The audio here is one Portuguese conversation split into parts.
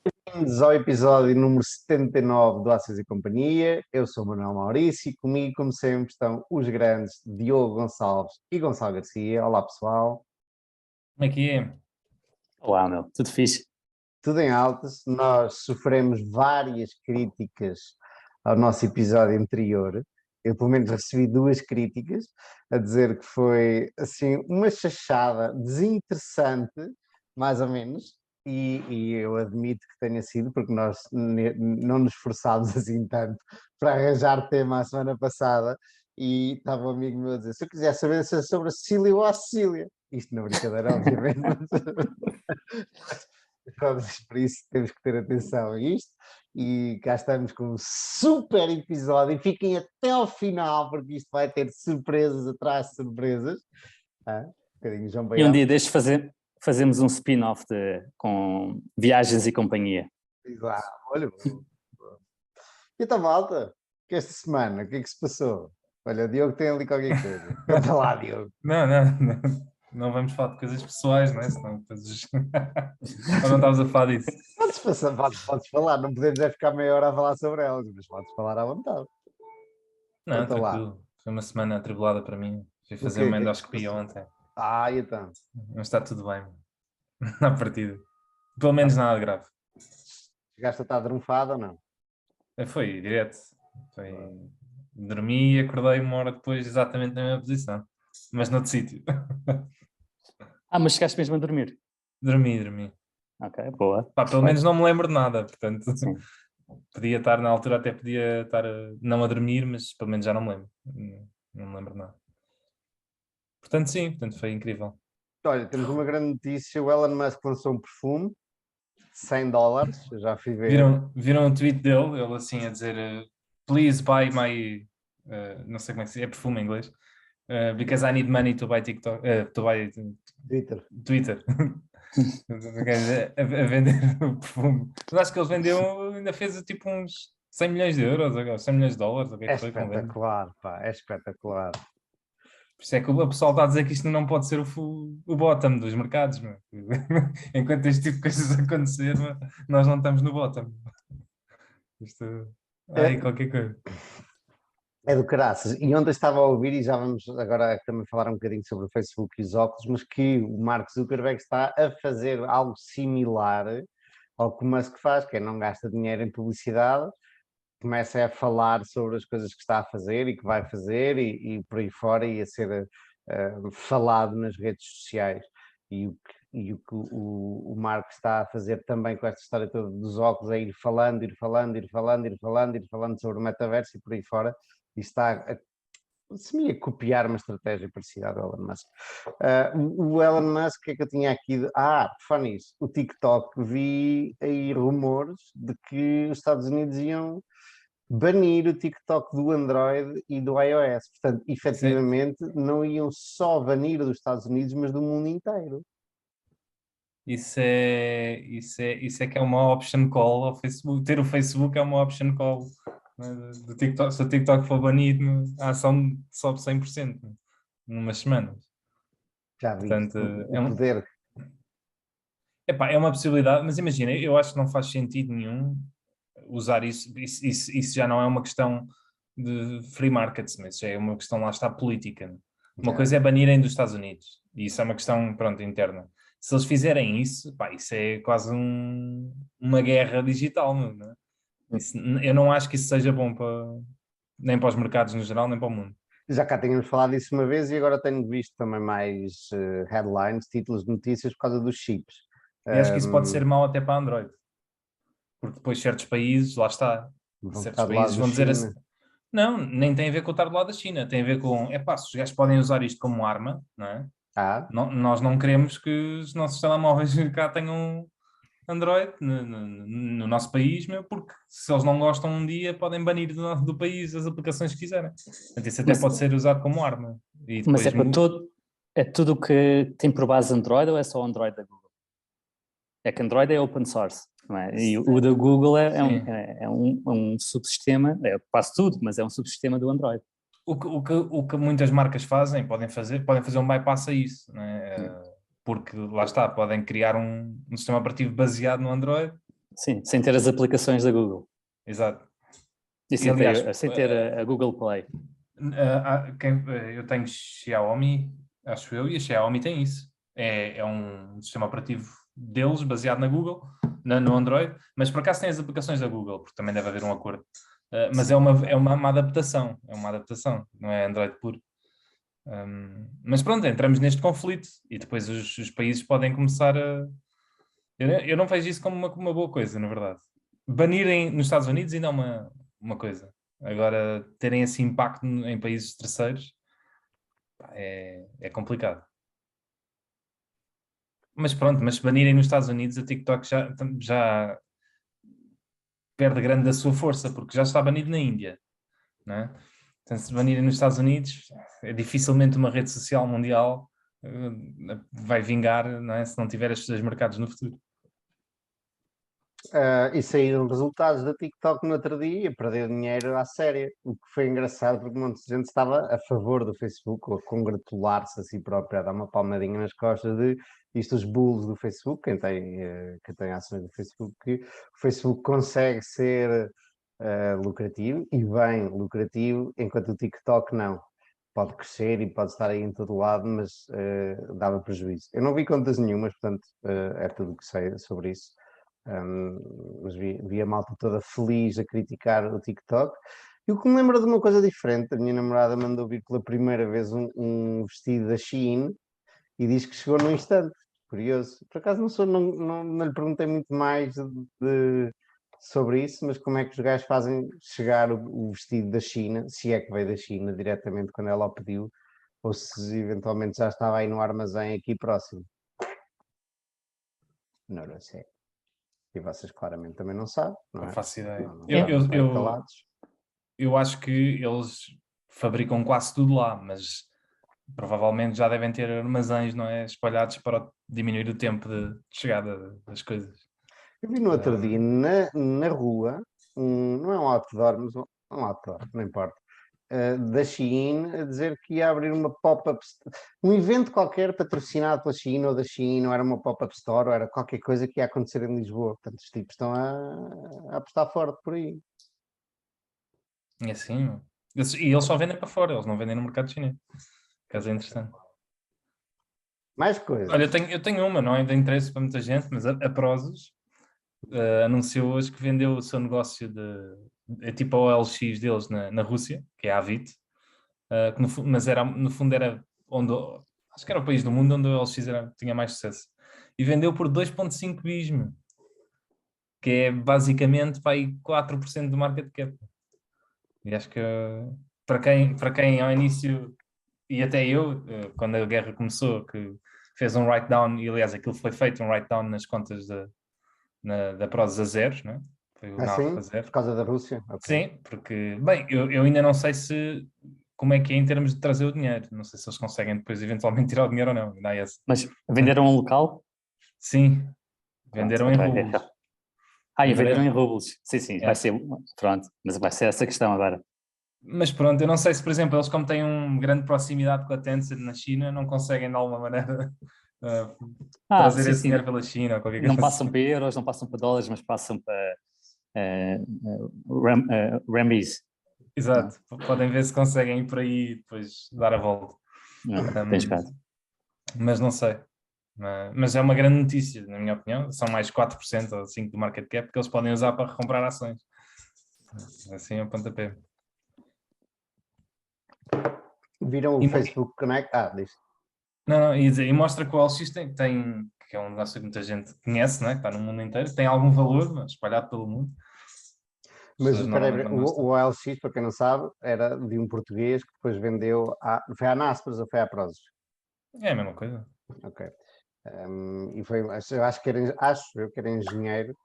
Bem-vindos ao episódio número 79 do Ações e Companhia. Eu sou o Manuel Maurício e comigo, como sempre, estão os grandes Diogo Gonçalves e Gonçalo Garcia. Olá, pessoal. Como é que é? Olá, meu, tudo fixe? Tudo em altas. Nós sofremos várias críticas ao nosso episódio anterior. Eu, pelo menos, recebi duas críticas a dizer que foi, assim, uma chachada desinteressante, mais ou menos. E eu admito que tenha sido, porque nós não nos esforçámos assim tanto para arranjar tema a semana passada. E estava um amigo meu a dizer: se eu quiser saber se é sobre a Cecília ou a Cecília. Isto na brincadeira, obviamente. Por isso temos que ter atenção a isto. E cá estamos com um super episódio. Fiquem até ao final, porque isto vai ter surpresas atrás de surpresas. Um bocadinho João E um Baião. dia fazemos um spin-off com viagens e companhia. Exato. Olha, boa. Então, malta, que esta semana, o que é que se passou? Olha, o Diogo tem ali qualquer coisa. Conta lá, Diogo. Não vamos falar de coisas pessoais, não é? Senão depois... Ou não estávamos a falar disso? Podes falar, não podemos é ficar meia hora a falar sobre elas, mas podes falar à vontade. Não, Conta lá. tranquilo. Foi uma semana atribulada para mim. Fui fazer O uma que é que endoscopia ontem. E então? Mas está tudo bem. Na partida. Pelo menos nada grave. Chegaste a estar drunfado ou não? Foi direto. Dormi e acordei uma hora depois exatamente na mesma posição. Mas noutro sítio. Mas chegaste mesmo a dormir? Dormi. Ok, boa. Pá, pelo menos não me lembro de nada, portanto... Sim. Podia estar, na altura até podia estar não a dormir, mas pelo menos já não me lembro. Não me lembro de nada. Portanto, sim, foi incrível. Olha, temos uma grande notícia. O Elon Musk lançou um perfume, $100. Eu já fui ver. Viram o tweet dele, ele assim a dizer please buy my... não sei como é que se é perfume em inglês. Because I need money to buy TikTok, to buy Twitter. a vender o perfume. Mas acho que ele vendeu, ainda fez tipo uns 100 milhões de euros, agora, 100 milhões de dólares. O que É foi espetacular, pá, é espetacular. Por isso é que o pessoal está a dizer que isto não pode ser o bottom dos mercados. Meu. Enquanto este tipo de coisas acontecer, nós não estamos no bottom. Isto... qualquer coisa. É do caraças. E ontem estava a ouvir, e já vamos agora também falar um bocadinho sobre o Facebook e os óculos, mas que o Mark Zuckerberg está a fazer algo similar ao que o Musk faz, que é não gasta dinheiro em publicidade, começa a falar sobre as coisas que está a fazer e que vai fazer e por aí fora, e a ser falado nas redes sociais. E o que o Mark está a fazer também com esta história toda dos óculos é ir falando sobre o metaverso e por aí fora, e está a copiar uma estratégia parecida à do Elon Musk. O Elon Musk, o que é que eu tinha aqui? Por falar nisso, o TikTok, vi aí rumores de que os Estados Unidos iam banir o TikTok do Android e do iOS. Portanto, efetivamente, não iam só banir dos Estados Unidos, mas do mundo inteiro. Isso é que é uma option call ao Facebook. Ter o Facebook é uma option call, né, do TikTok. Se o TikTok for banido, a ação sobe 100%, né, numas semanas. Já vi. Portanto, O poder. É uma possibilidade, mas imagina, eu acho que não faz sentido nenhum usar isso. Isso já não é uma questão de free markets, mas já é uma questão, lá está, política. Né? Uma coisa é banirem dos Estados Unidos, e isso é uma questão, pronto, interna. Se eles fizerem isso, pá, isso é quase uma guerra digital, não é? Eu não acho que isso seja bom nem para os mercados no geral, nem para o mundo. Já cá tínhamos falado disso uma vez e agora tenho visto também mais headlines, títulos de notícias por causa dos chips. E acho que isso pode ser mau até para Android. Porque depois certos países, lá está, certos países vão dizer assim, não, nem tem a ver com estar do lado da China, tem a ver com, se os gajos podem usar isto como arma, não é? Nós não queremos que os nossos telemóveis cá tenham Android no nosso país, porque se eles não gostam um dia, podem banir do país as aplicações que quiserem. Portanto, isso até pode ser usado como arma. E depois mas é tudo o que tem por base Android ou é só Android da Google? É que Android é open source, não é? E o da Google é um subsistema, é quase tudo, mas é um subsistema do Android. O que muitas marcas fazem, podem fazer um bypass a isso, não é? Porque lá está, podem criar um sistema operativo baseado no Android Sim, sem ter as aplicações da Google. Exato. E sem ter a Google Play. Eu tenho Xiaomi, acho eu, e a Xiaomi tem isso. É um sistema operativo deles, baseado na Google, no Android, mas por acaso tem as aplicações da Google, porque também deve haver um acordo. Mas é uma adaptação, não é Android puro. Mas pronto, entramos neste conflito e depois os países podem começar a... Eu não vejo isso como uma boa coisa, na verdade. Banirem nos Estados Unidos ainda é uma coisa. Agora, terem esse impacto em países terceiros é complicado. Mas pronto, mas se banirem nos Estados Unidos, a TikTok já perde grande da sua força, porque já está banido na Índia, não é? Então, se banirem nos Estados Unidos, dificilmente uma rede social mundial vai vingar, não é? Se não tiver estes dois mercados no futuro. E saíram resultados da TikTok no outro dia e perdeu dinheiro à séria, o que foi engraçado porque um monte de gente estava a favor do Facebook, ou a congratular-se a si própria, a dar uma palmadinha nas costas de isto, os bulls do Facebook, quem tem ações do Facebook, que o Facebook consegue ser lucrativo e bem lucrativo, enquanto o TikTok não. Pode crescer e pode estar aí em todo lado, mas dava prejuízo. Eu não vi contas nenhumas, portanto é tudo o que sei sobre isso. Mas vi a malta toda feliz a criticar o TikTok. E o que me lembra de uma coisa diferente, a minha namorada mandou vir pela primeira vez um vestido da Shein e diz que chegou num instante. Curioso. Por acaso não lhe perguntei muito mais sobre isso, mas como é que os gajos fazem chegar o vestido da China, se é que veio da China diretamente quando ela o pediu, ou se eventualmente já estava aí no armazém aqui próximo. Não sei. E vocês claramente também não sabem, não é? Não faço ideia. Eu acho que eles fabricam quase tudo lá, mas provavelmente já devem ter armazéns, não é? Espalhados para diminuir o tempo de chegada das coisas. Eu vi no outro dia na rua, não é um outdoor, mas um outdoor, não importa, da Shein a dizer que ia abrir uma pop-up, um evento qualquer patrocinado pela Shein ou da Shein, ou era uma pop-up store, ou era qualquer coisa que ia acontecer em Lisboa. Portanto, os tipos estão a apostar forte por aí. É assim, e eles só vendem para fora, eles não vendem no mercado chinês. Caso é interessante. Mais coisas. Olha, eu tenho uma, não é de interesse para muita gente, mas a Prozis anunciou hoje que vendeu o seu negócio é tipo a OLX deles na Rússia, que é a Avit, mas no fundo era onde, acho que era o país do mundo onde o OLX tinha mais sucesso. E vendeu por 2,5 bis, que é basicamente para aí 4% do market cap. E acho que para quem ao início, e até eu, quando a guerra começou, que fez um write-down, e aliás aquilo foi feito, um write-down nas contas da Prozis a zeros, não é? Foi o NAV a zero. Por causa da Rússia? Okay. Sim, porque, bem, eu ainda não sei como é que é em termos de trazer o dinheiro. Não sei se eles conseguem depois eventualmente tirar o dinheiro ou não. Mas venderam um local? Sim, venderam em rublos. E venderam em rublos. Sim, vai ser, pronto, mas vai ser essa questão agora. Mas pronto, eu não sei se, por exemplo, eles como têm uma grande proximidade com a Tencent na China, não conseguem de alguma maneira trazer esse dinheiro pela China ou qualquer coisa. Não passam para euros, não passam para dólares, mas passam para renminbis. Exato, podem ver se conseguem ir por aí e depois dar a volta. Mas não sei. Mas é uma grande notícia, na minha opinião. São mais 4% ou 5% do market cap que eles podem usar para recomprar ações. Assim é o pontapé. Viram o Facebook Connect? Diz. Não, e mostra que o OLX tem, que é um negócio que muita gente conhece, né? Que está no mundo inteiro, tem algum valor espalhado pelo mundo. Mas o OLX, para quem não sabe, era de um português que depois vendeu foi à Naspers ou foi à Prozis? É a mesma coisa. Ok. E foi, eu acho que era engenheiro,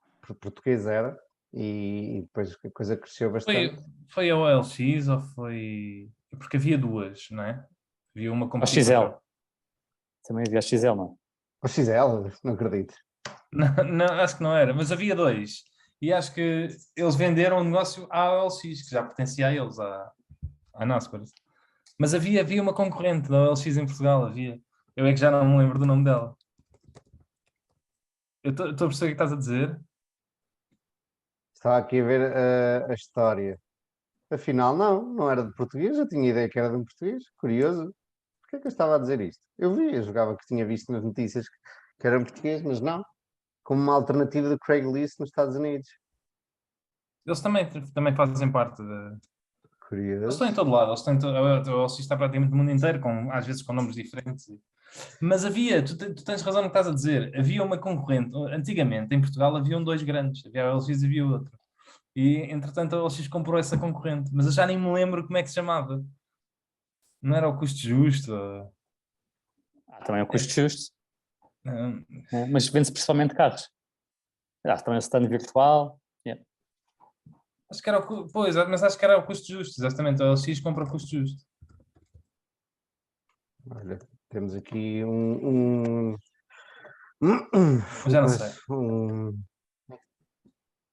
português era, e depois a coisa cresceu bastante. Foi a OLX ou foi... Porque havia duas, não é? Havia uma com... XL. Também havia a XL, não? O XL? Não acredito. Não, acho que não era, mas havia dois. E acho que eles venderam o negócio à OLX, que já pertencia a eles, à Naspers. Mas havia uma concorrente da OLX em Portugal, havia. Eu é que já não me lembro do nome dela. Eu estou a perceber o que estás a dizer. Estava aqui a ver a história. Afinal, não era de português, eu tinha ideia que era de um português, curioso. Porquê é que eu estava a dizer isto? Eu jogava que tinha visto nas notícias que era um português, mas não. Como uma alternativa do Craigslist nos Estados Unidos. Eles também fazem parte de... Eles estão em Curioso. todo lado, eles estão o LX está praticamente no mundo inteiro, às vezes com nomes diferentes. Mas tu tens razão no que estás a dizer, havia uma concorrente, antigamente em Portugal haviam dois grandes, havia a LX e havia outro. E entretanto a LX comprou essa concorrente, mas eu já nem me lembro como é que se chamava. Não era o custo justo? Também é o custo justo, Não. mas vende-se principalmente carros. Também o stand virtual. Yeah. Acho que era pois, mas acho que era o custo justo, exatamente. A LX compra o custo justo. Olha, temos aqui Já não sei.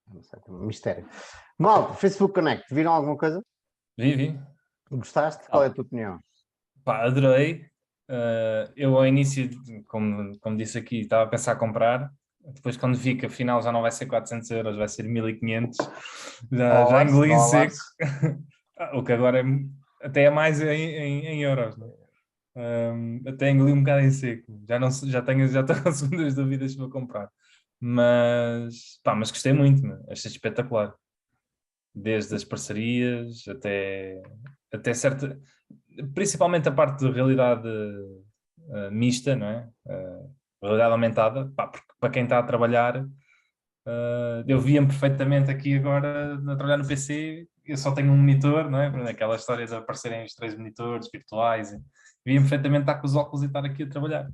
Não sei, um mistério. Malta, Facebook Connect, viram alguma coisa? Vi. Gostaste? Qual é a tua opinião? Pá, adorei. Eu ao início, como disse aqui, estava a pensar comprar. Depois quando vi que afinal já não vai ser 400 euros, vai ser 1500, já engoli em seco. O que agora até é mais em euros, não é? Até engoli um bocado em seco. Já estou com segundas dúvidas se vou comprar. Mas gostei muito, achei espetacular. Desde as parcerias até certa... Principalmente a parte de realidade mista, não é? Realidade aumentada, pá, porque para quem está a trabalhar, eu via-me perfeitamente aqui agora a trabalhar no PC, eu só tenho um monitor, não é? Aquela história de aparecerem os 3 monitores virtuais, via-me perfeitamente estar com os óculos e estar aqui a trabalhar.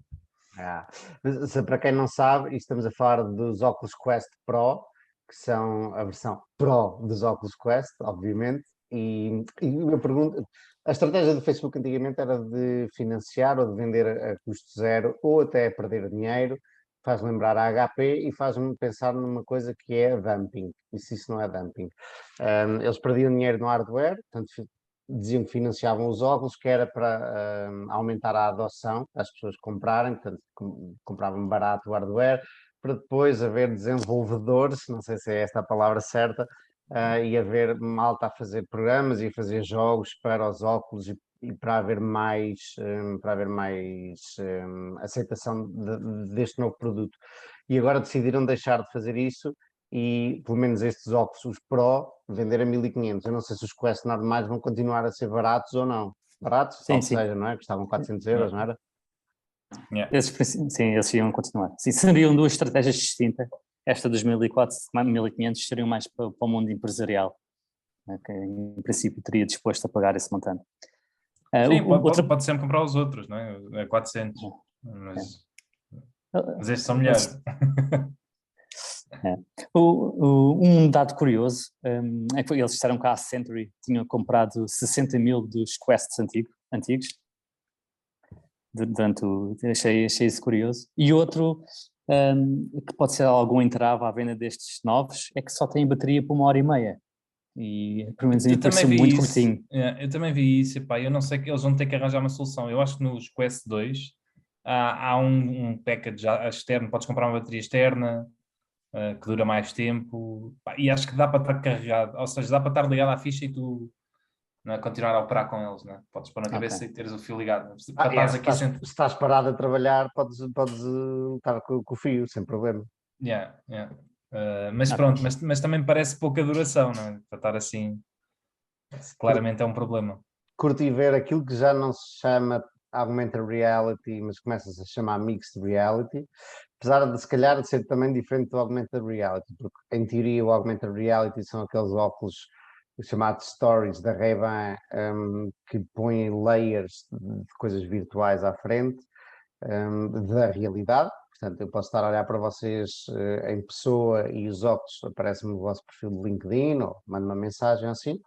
Para quem não sabe, estamos a falar dos Oculus Quest Pro, que são a versão Pro dos Oculus Quest, obviamente, e eu pergunto, a estratégia do Facebook antigamente era de financiar ou de vender a custo zero ou até perder dinheiro, faz lembrar a HP e faz-me pensar numa coisa que é dumping, e se isso não é dumping. Eles perdiam dinheiro no hardware, portanto diziam que financiavam os óculos, que era para aumentar a adoção, para as pessoas comprarem, portanto compravam barato o hardware, para depois haver desenvolvedores, não sei se é esta a palavra certa, e haver malta a fazer programas e a fazer jogos para os óculos e para haver mais aceitação deste novo produto. E agora decidiram deixar de fazer isso e pelo menos estes óculos, os Pro, vender a 1500. Eu não sei se os Quest normais vão continuar a ser baratos ou não. Baratos, Sim, salvo seja, não é? Custavam 400 euros, não era? Yeah. Sim, esses iam continuar. Sim, seriam duas estratégias distintas. Esta dos 1400, 1500 seriam mais para o mundo empresarial, né, que em princípio teria disposto a pagar esse montante. Sim, pode sempre comprar os outros, não é? É 400, mas estes são melhores. Um dado curioso é que eles disseram que a Century tinha comprado 60 mil dos Quests antigos. Achei isso curioso. E outro que pode ser algum entrave à venda destes novos é que só tem bateria por 1h30. E pelo menos me pareceu muito curtinho. Eu também vi isso, epá, eu não sei que eles vão ter que arranjar uma solução. Eu acho que nos Quest 2 há um package externo, podes comprar uma bateria externa que dura mais tempo, pá, e acho que dá para estar carregado, ou seja, dá para estar ligado à ficha e tu continuar a operar com eles, não é? Podes pôr na cabeça e teres o fio ligado. Se estás parado a trabalhar, podes estar com o fio, sem problema. Yeah. Mas pronto, mas também parece pouca duração, não é? Para estar assim, claramente é um problema. Curti ver aquilo que já não se chama augmented reality, mas começa-se a chamar mixed reality, apesar de se calhar de ser também diferente do augmented reality, porque em teoria o augmented reality são aqueles óculos chamados stories da Ray-Ban que põem layers de coisas virtuais à frente da realidade. Portanto, eu posso estar a olhar para vocês em pessoa e os óculos aparecem no vosso perfil de LinkedIn ou mando uma mensagem assim.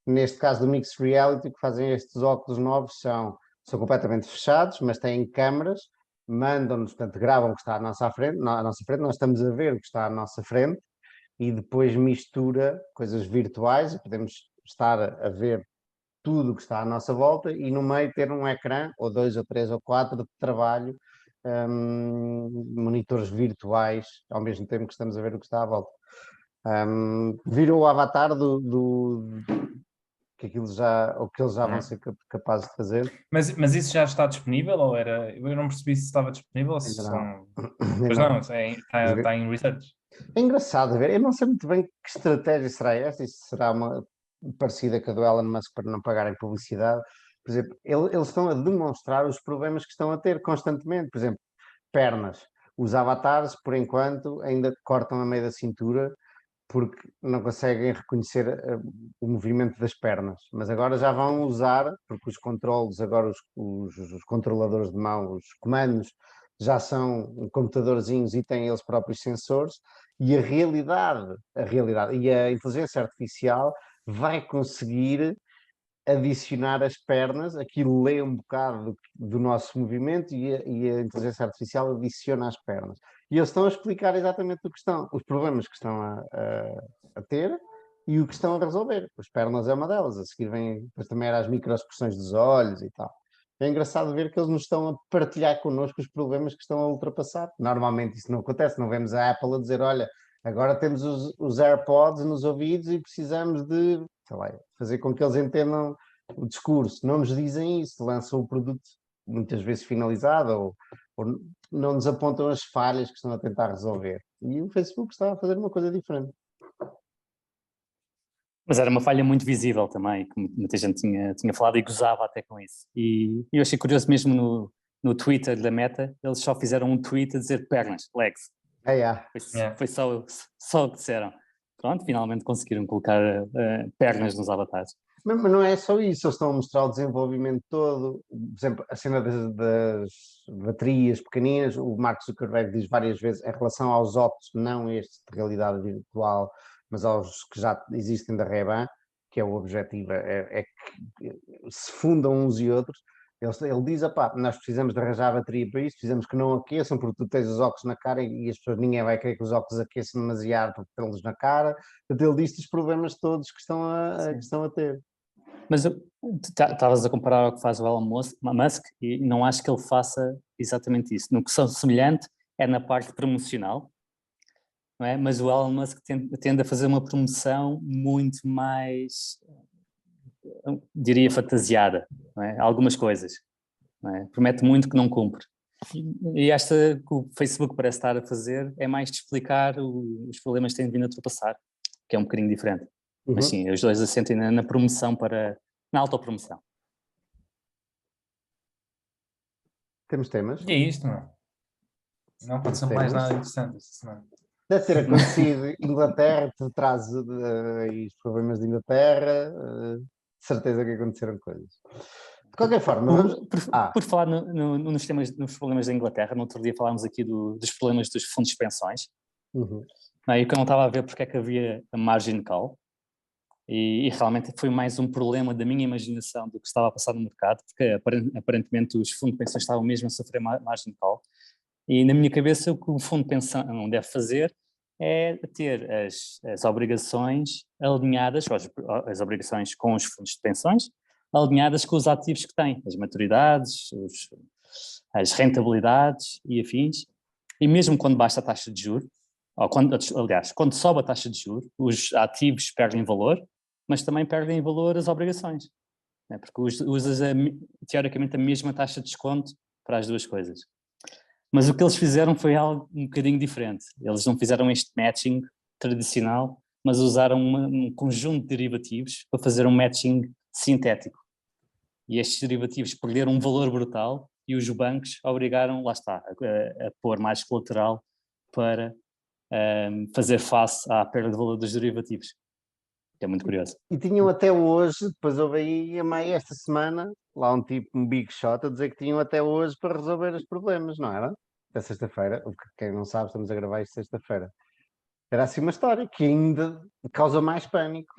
Neste caso do Mixed Reality, o que fazem estes óculos novos são completamente fechados, mas têm câmaras, mandam-nos, portanto, gravam o que está à nossa frente, nós estamos a ver o que está à nossa frente e depois mistura coisas virtuais e podemos estar a ver tudo o que está à nossa volta e no meio ter um ecrã, ou 2, ou 3, ou 4 de trabalho, monitores virtuais, ao mesmo tempo que estamos a ver o que está à volta. Viram o avatar que aquilo já, ou que eles já vão ser capazes de fazer. Mas isso já está disponível ou era? Eu não percebi se estava disponível ou se são. Pois não, está em research. É engraçado ver, eu não sei muito bem que estratégia será esta, e se será uma parecida com a do Elon Musk para não pagarem publicidade. Por exemplo, eles estão a demonstrar os problemas que estão a ter constantemente. Por exemplo, pernas. Os avatares, por enquanto, ainda cortam a meio da cintura porque não conseguem reconhecer o movimento das pernas. Mas agora já vão usar, porque os controles, agora os controladores de mão, os comandos, já são computadorzinhos e têm eles próprios sensores, e a realidade e a inteligência artificial vai conseguir adicionar as pernas, aquilo lê um bocado do nosso movimento e a inteligência artificial adiciona as pernas. E eles estão a explicar exatamente os problemas que estão a ter e o que estão a resolver. As pernas é uma delas, a seguir vem, depois também era as microexpressões dos olhos e tal. É engraçado ver que eles nos estão a partilhar connosco os problemas que estão a ultrapassar. Normalmente isso não acontece, não vemos a Apple a dizer, olha, agora temos os AirPods nos ouvidos e precisamos de, sei lá, fazer com que eles entendam o discurso. Não nos dizem isso, lançam o produto muitas vezes finalizado ou não nos apontam as falhas que estão a tentar resolver. E o Facebook está a fazer uma coisa diferente. Mas era uma falha muito visível também, que muita gente tinha falado e gozava até com isso. E eu achei curioso mesmo no Twitter da Meta, eles só fizeram um tweet a dizer pernas, legs. Foi só o que disseram. Pronto, finalmente conseguiram colocar pernas nos avatares. Mas não é só isso, eles estão a mostrar o desenvolvimento todo. Por exemplo, a cena das baterias pequeninas, o Mark Zuckerberg diz várias vezes em relação aos óculos, não estes de realidade virtual, mas aos que já existem da Ray-Ban, que é o objetivo, é que se fundam uns e outros. Ele diz, nós precisamos de arranjar a bateria para isso, precisamos que não aqueçam, porque tu tens os óculos na cara e as pessoas, ninguém vai querer que os óculos aqueçam demasiado porque tê-los na cara. Portanto, ele diz os problemas todos que estão a ter. Mas estavas a comparar ao que faz o Elon Musk e não acho que ele faça exatamente isso. No que são semelhante é na parte promocional, não é? Mas o Elon Musk tende a fazer uma promoção muito mais, diria, fantasiada, não é? Algumas coisas, não é? Promete muito que não cumpre. E esta que o Facebook parece estar a fazer é mais de explicar os problemas que têm vindo a ultrapassar, que é um bocadinho diferente. Uhum. Mas sim, os dois assentem na promoção na autopromoção. Temos temas? E é isto, não? Não pode ser mais nada interessante esta semana. Deve ter acontecido Inglaterra, te traz os problemas de Inglaterra, de certeza que aconteceram coisas. De qualquer forma, vamos... Por falar nos problemas da Inglaterra, no outro dia falámos aqui dos problemas dos fundos de pensões. Uhum. E que eu não estava a ver porque é que havia a margin call. E realmente foi mais um problema da minha imaginação do que estava a passar no mercado, porque aparentemente os fundos de pensões estavam mesmo a sofrer margin call. E na minha cabeça o que o fundo de pensão deve fazer é ter as obrigações alinhadas, as obrigações com os fundos de pensões, alinhadas com os ativos que têm, as maturidades, as rentabilidades e afins. E mesmo quando baixa a taxa de juros, quando sobe a taxa de juros, os ativos perdem valor, mas também perdem valor as obrigações, né? Porque usas teoricamente a mesma taxa de desconto para as duas coisas. Mas o que eles fizeram foi algo um bocadinho diferente. Eles não fizeram este matching tradicional, mas usaram um conjunto de derivativos para fazer um matching sintético. E estes derivativos perderam um valor brutal e os bancos obrigaram, lá está, a pôr mais colateral para fazer face à perda de valor dos derivativos. É muito curioso. E tinham até hoje, depois houve aí a meio esta semana, lá um big shot a dizer que tinham até hoje para resolver os problemas, não era? Até sexta-feira, quem não sabe, estamos a gravar isto sexta-feira. Era assim uma história que ainda causa mais pânico.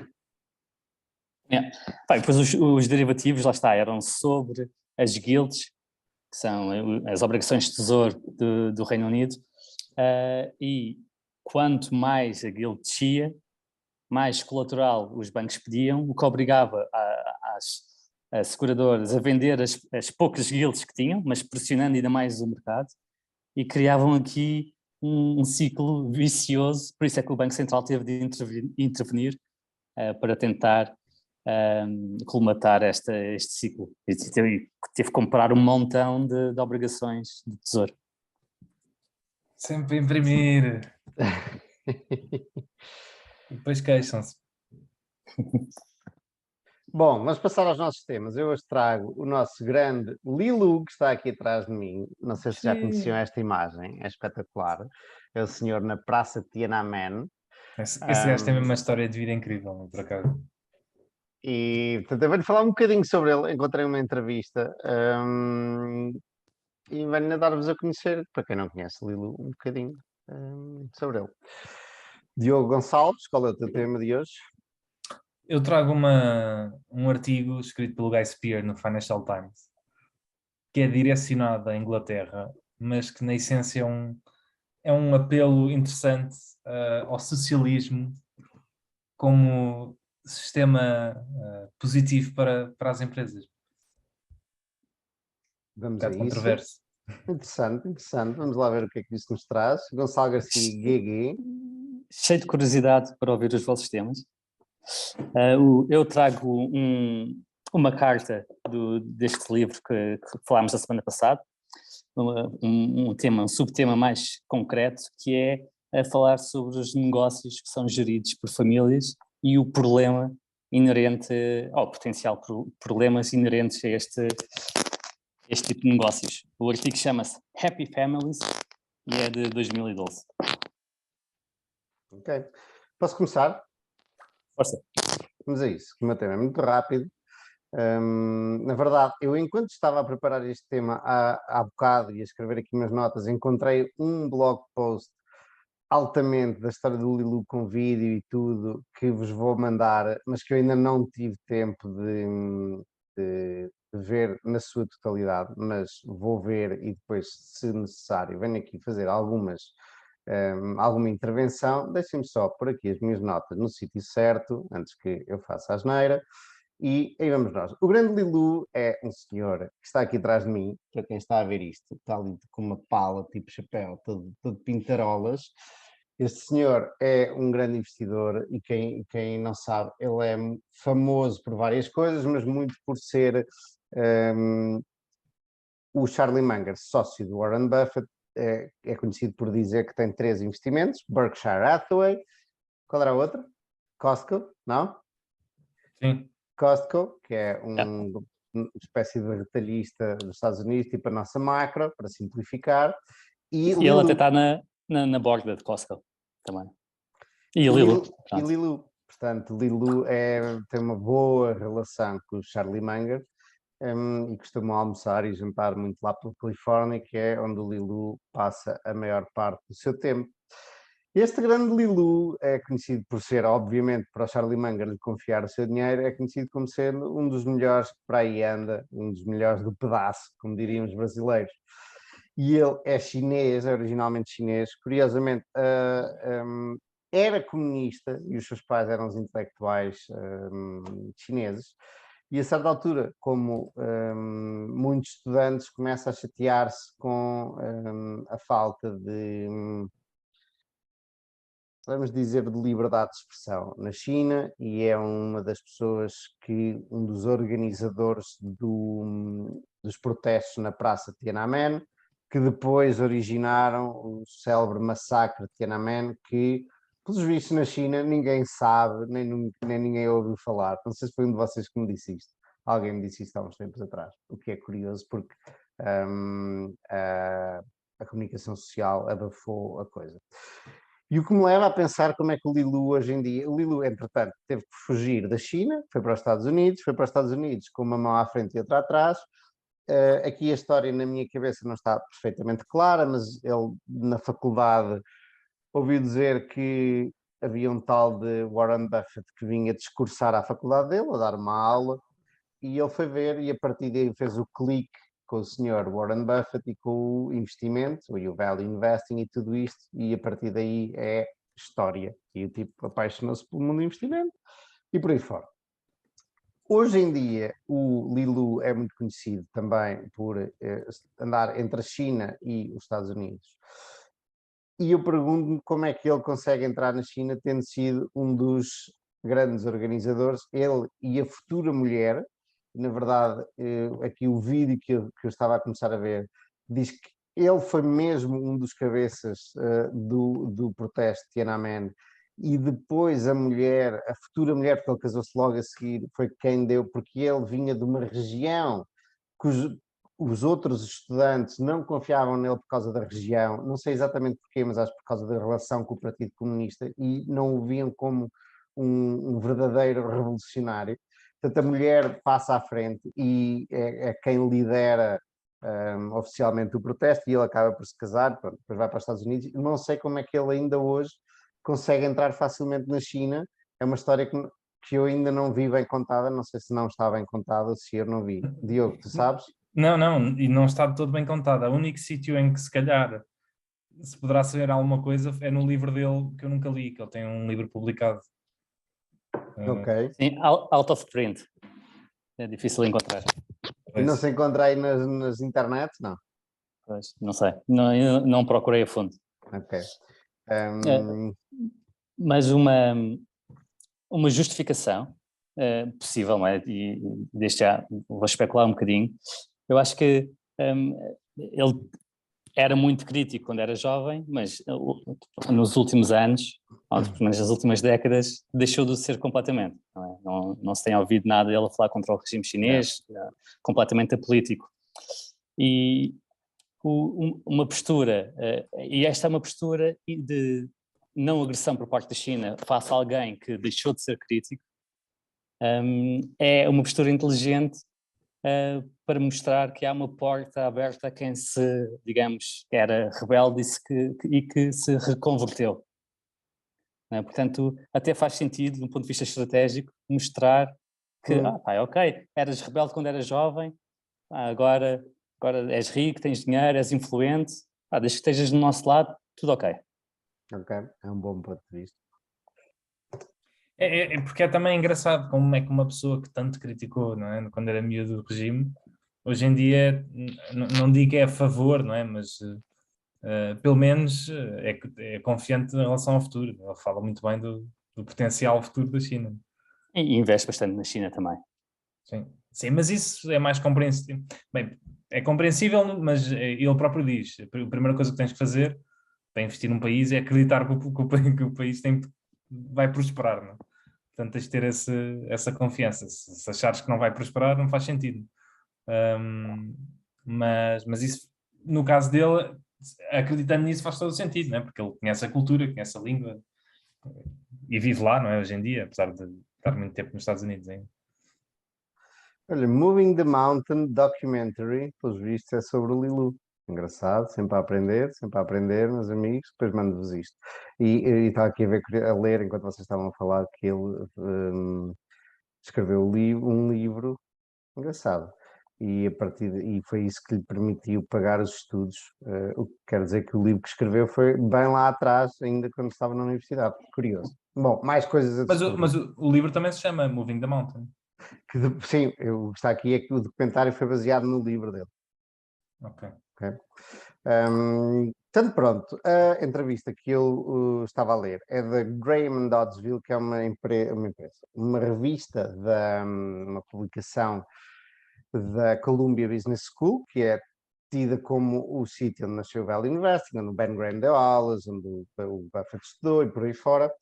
Depois os derivativos, lá está, eram sobre as guilds, que são as obrigações de tesouro do Reino Unido, e quanto mais a guild descia, mais colateral os bancos pediam, o que obrigava as seguradoras a vender as poucas guilds que tinham, mas pressionando ainda mais o mercado, e criavam aqui um ciclo vicioso, por isso é que o Banco Central teve de intervenir para tentar colmatar este ciclo. E teve que comprar um montão de obrigações de tesouro. Sempre imprimir. E depois queixam-se. Bom, vamos passar aos nossos temas. Eu hoje trago o nosso grande Lilu, que está aqui atrás de mim. Não sei se já conheciam esta imagem, é espetacular. É o senhor na Praça Tiananmen. Esse gajo tem mesmo uma história de vida incrível, por acaso. E, portanto, eu vou-lhe falar um bocadinho sobre ele. Encontrei uma entrevista e venho-lhe dar-vos a conhecer, para quem não conhece Lilu, um bocadinho sobre ele. Diogo Gonçalves, qual é o teu tema de hoje? Eu trago um artigo escrito pelo Guy Spear no Financial Times, que é direcionado à Inglaterra, mas que na essência é um apelo interessante ao socialismo como sistema positivo para as empresas. Vamos Um a bocado isso. controverso. Interessante, interessante. Vamos lá ver o que é que isso nos traz. Gonçalo Garcia, GG. Cheio de curiosidade para ouvir os vossos temas. Eu trago uma carta deste livro que falámos na semana passada, um subtema mais concreto, que é a falar sobre os negócios que são geridos por famílias e o problema inerente, ou potencial problemas inerentes a este tipo de negócios. O artigo chama-se Happy Families e é de 2012. Ok. Posso começar? Força. Vamos a isso, que o meu tema é muito rápido. Na verdade, eu enquanto estava a preparar este tema há bocado e a escrever aqui umas notas, encontrei um blog post altamente da história do Lilu com vídeo e tudo, que vos vou mandar, mas que eu ainda não tive tempo de ver na sua totalidade, mas vou ver e depois, se necessário, venho aqui fazer alguma intervenção. Deixem-me só pôr aqui as minhas notas no sítio certo, antes que eu faça a asneira. E aí vamos nós. O grande Lilu é um senhor que está aqui atrás de mim, para quem está a ver isto, está ali com uma pala, tipo chapéu, todo pintarolas. Este senhor é um grande investidor e quem não sabe, ele é famoso por várias coisas, mas muito por ser o Charlie Munger, sócio do Warren Buffett, é conhecido por dizer que tem 3 investimentos: Berkshire Hathaway, qual era a outra? Costco, não? Sim. Costco, que é uma espécie de retalhista dos Estados Unidos, tipo a nossa Macro, para simplificar. E ele até está na borda de Costco também. E Lilu. E Lilu. Portanto, Lilu tem uma boa relação com o Charlie Munger e costumam almoçar e jantar muito lá pela Califórnia, que é onde o Lilu passa a maior parte do seu tempo. Este grande Lilu é conhecido por ser, obviamente, para o Charlie Munger lhe confiar o seu dinheiro, é conhecido como sendo um dos melhores que para aí anda, um dos melhores do pedaço, como diriam os brasileiros. E ele é chinês, é originalmente chinês. Curiosamente, era comunista e os seus pais eram os intelectuais chineses. E a certa altura, como muitos estudantes, começa a chatear-se com a falta de vamos dizer, de liberdade de expressão na China, e é uma das pessoas um dos organizadores dos protestos na Praça Tiananmen, que depois originaram o célebre massacre de Tiananmen, que, pelos vistos na China, ninguém sabe, nem ninguém ouviu falar. Não sei se foi um de vocês que me disse isto. Alguém me disse isto há uns tempos atrás, o que é curioso, porque a comunicação social abafou a coisa. E o que me leva a pensar como é que o Lilu hoje em dia... O Lilu, entretanto, teve que fugir da China, foi para os Estados Unidos com uma mão à frente e outra atrás. Aqui a história na minha cabeça não está perfeitamente clara, mas ele na faculdade ouviu dizer que havia um tal de Warren Buffett que vinha discursar à faculdade dele, a dar uma aula, e ele foi ver e a partir daí fez o clique com o senhor Warren Buffett e com o investimento, e o value investing e tudo isto, e a partir daí é história. E o tipo apaixonou-se pelo mundo do investimento e por aí fora. Hoje em dia, o Lilu é muito conhecido também por andar entre a China e os Estados Unidos E eu pergunto-me como é que ele consegue entrar na China, tendo sido um dos grandes organizadores, ele e a futura mulher. Na verdade, aqui o vídeo que eu estava a começar a ver diz que ele foi mesmo um dos cabeças do protesto de Tiananmen, e depois a mulher, a futura mulher, porque ele casou-se logo a seguir, foi quem deu, porque ele vinha de uma região cujo os outros estudantes não confiavam nele por causa da região, não sei exatamente porquê, mas acho por causa da relação com o Partido Comunista, e não o viam como um verdadeiro revolucionário. Portanto, a mulher passa à frente e é quem lidera oficialmente o protesto, e ele acaba por se casar, pronto, depois vai para os Estados Unidos. Não sei como é que ele ainda hoje consegue entrar facilmente na China. É uma história que eu ainda não vi bem contada, não sei se não está bem contada ou se eu não vi. Diogo, tu sabes? Não, e não está de todo bem contada. O único sítio em que se calhar se poderá saber alguma coisa é no livro dele, que eu nunca li, que ele tem um livro publicado. Ok. Sim, out of print. É difícil encontrar. E não se encontra aí nas internets, não? Pois, não sei. Não procurei a fundo. Ok. Mas uma justificação possível, não é? E desde já vou especular um bocadinho. Eu acho que ele era muito crítico quando era jovem, mas nos últimos anos, ou pelo menos nas últimas décadas, deixou de ser completamente. Não se tem ouvido nada dele a falar contra o regime chinês, completamente apolítico. E uma postura, e esta é uma postura de não agressão por parte da China face a alguém que deixou de ser crítico, é uma postura inteligente para mostrar que há uma porta aberta a quem se, digamos, era rebelde e que se reconverteu. Portanto, até faz sentido, do ponto de vista estratégico, mostrar que, ok, eras rebelde quando eras jovem, agora és rico, tens dinheiro, és influente, desde que estejas do nosso lado, tudo ok. Ok, é um bom ponto de vista. Porque é também engraçado como é que uma pessoa que tanto criticou, não é, quando era miúdo do regime, hoje em dia, não digo que é a favor, não é, mas pelo menos é confiante em relação ao futuro. Ele fala muito bem do potencial futuro da China. E investe bastante na China também. Sim, mas isso é mais compreensível. Bem, é compreensível, mas ele próprio diz, a primeira coisa que tens que fazer para investir num país é acreditar que o país vai prosperar, não é? Portanto, tens de ter essa confiança. Se achares que não vai prosperar, não faz sentido. Mas isso, no caso dele, acreditando nisso faz todo o sentido, não é? Porque ele conhece a cultura, conhece a língua e vive lá, não é? Hoje em dia, apesar de estar muito tempo nos Estados Unidos ainda. Olha, Moving the Mountain Documentary, pelos vistos, é sobre o Lilu. Engraçado, sempre a aprender, meus amigos, depois mando-vos isto. E estava aqui a ler, enquanto vocês estavam a falar, que ele escreveu um livro engraçado. E foi isso que lhe permitiu pagar os estudos. O que quer dizer que o livro que escreveu foi bem lá atrás, ainda quando estava na universidade. Curioso. Bom, mais coisas a descobrir. Mas o livro também se chama Moving the Mountain. Sim, o que está aqui é que o documentário foi baseado no livro dele. Ok. Portanto, pronto, a entrevista que eu estava a ler é da Graham Doddsville, que é uma revista, uma publicação da Columbia Business School, que é tida como o sítio onde nasceu o Valley University, onde o Ben Graham deu aulas, onde o Buffett estudou e por aí fora.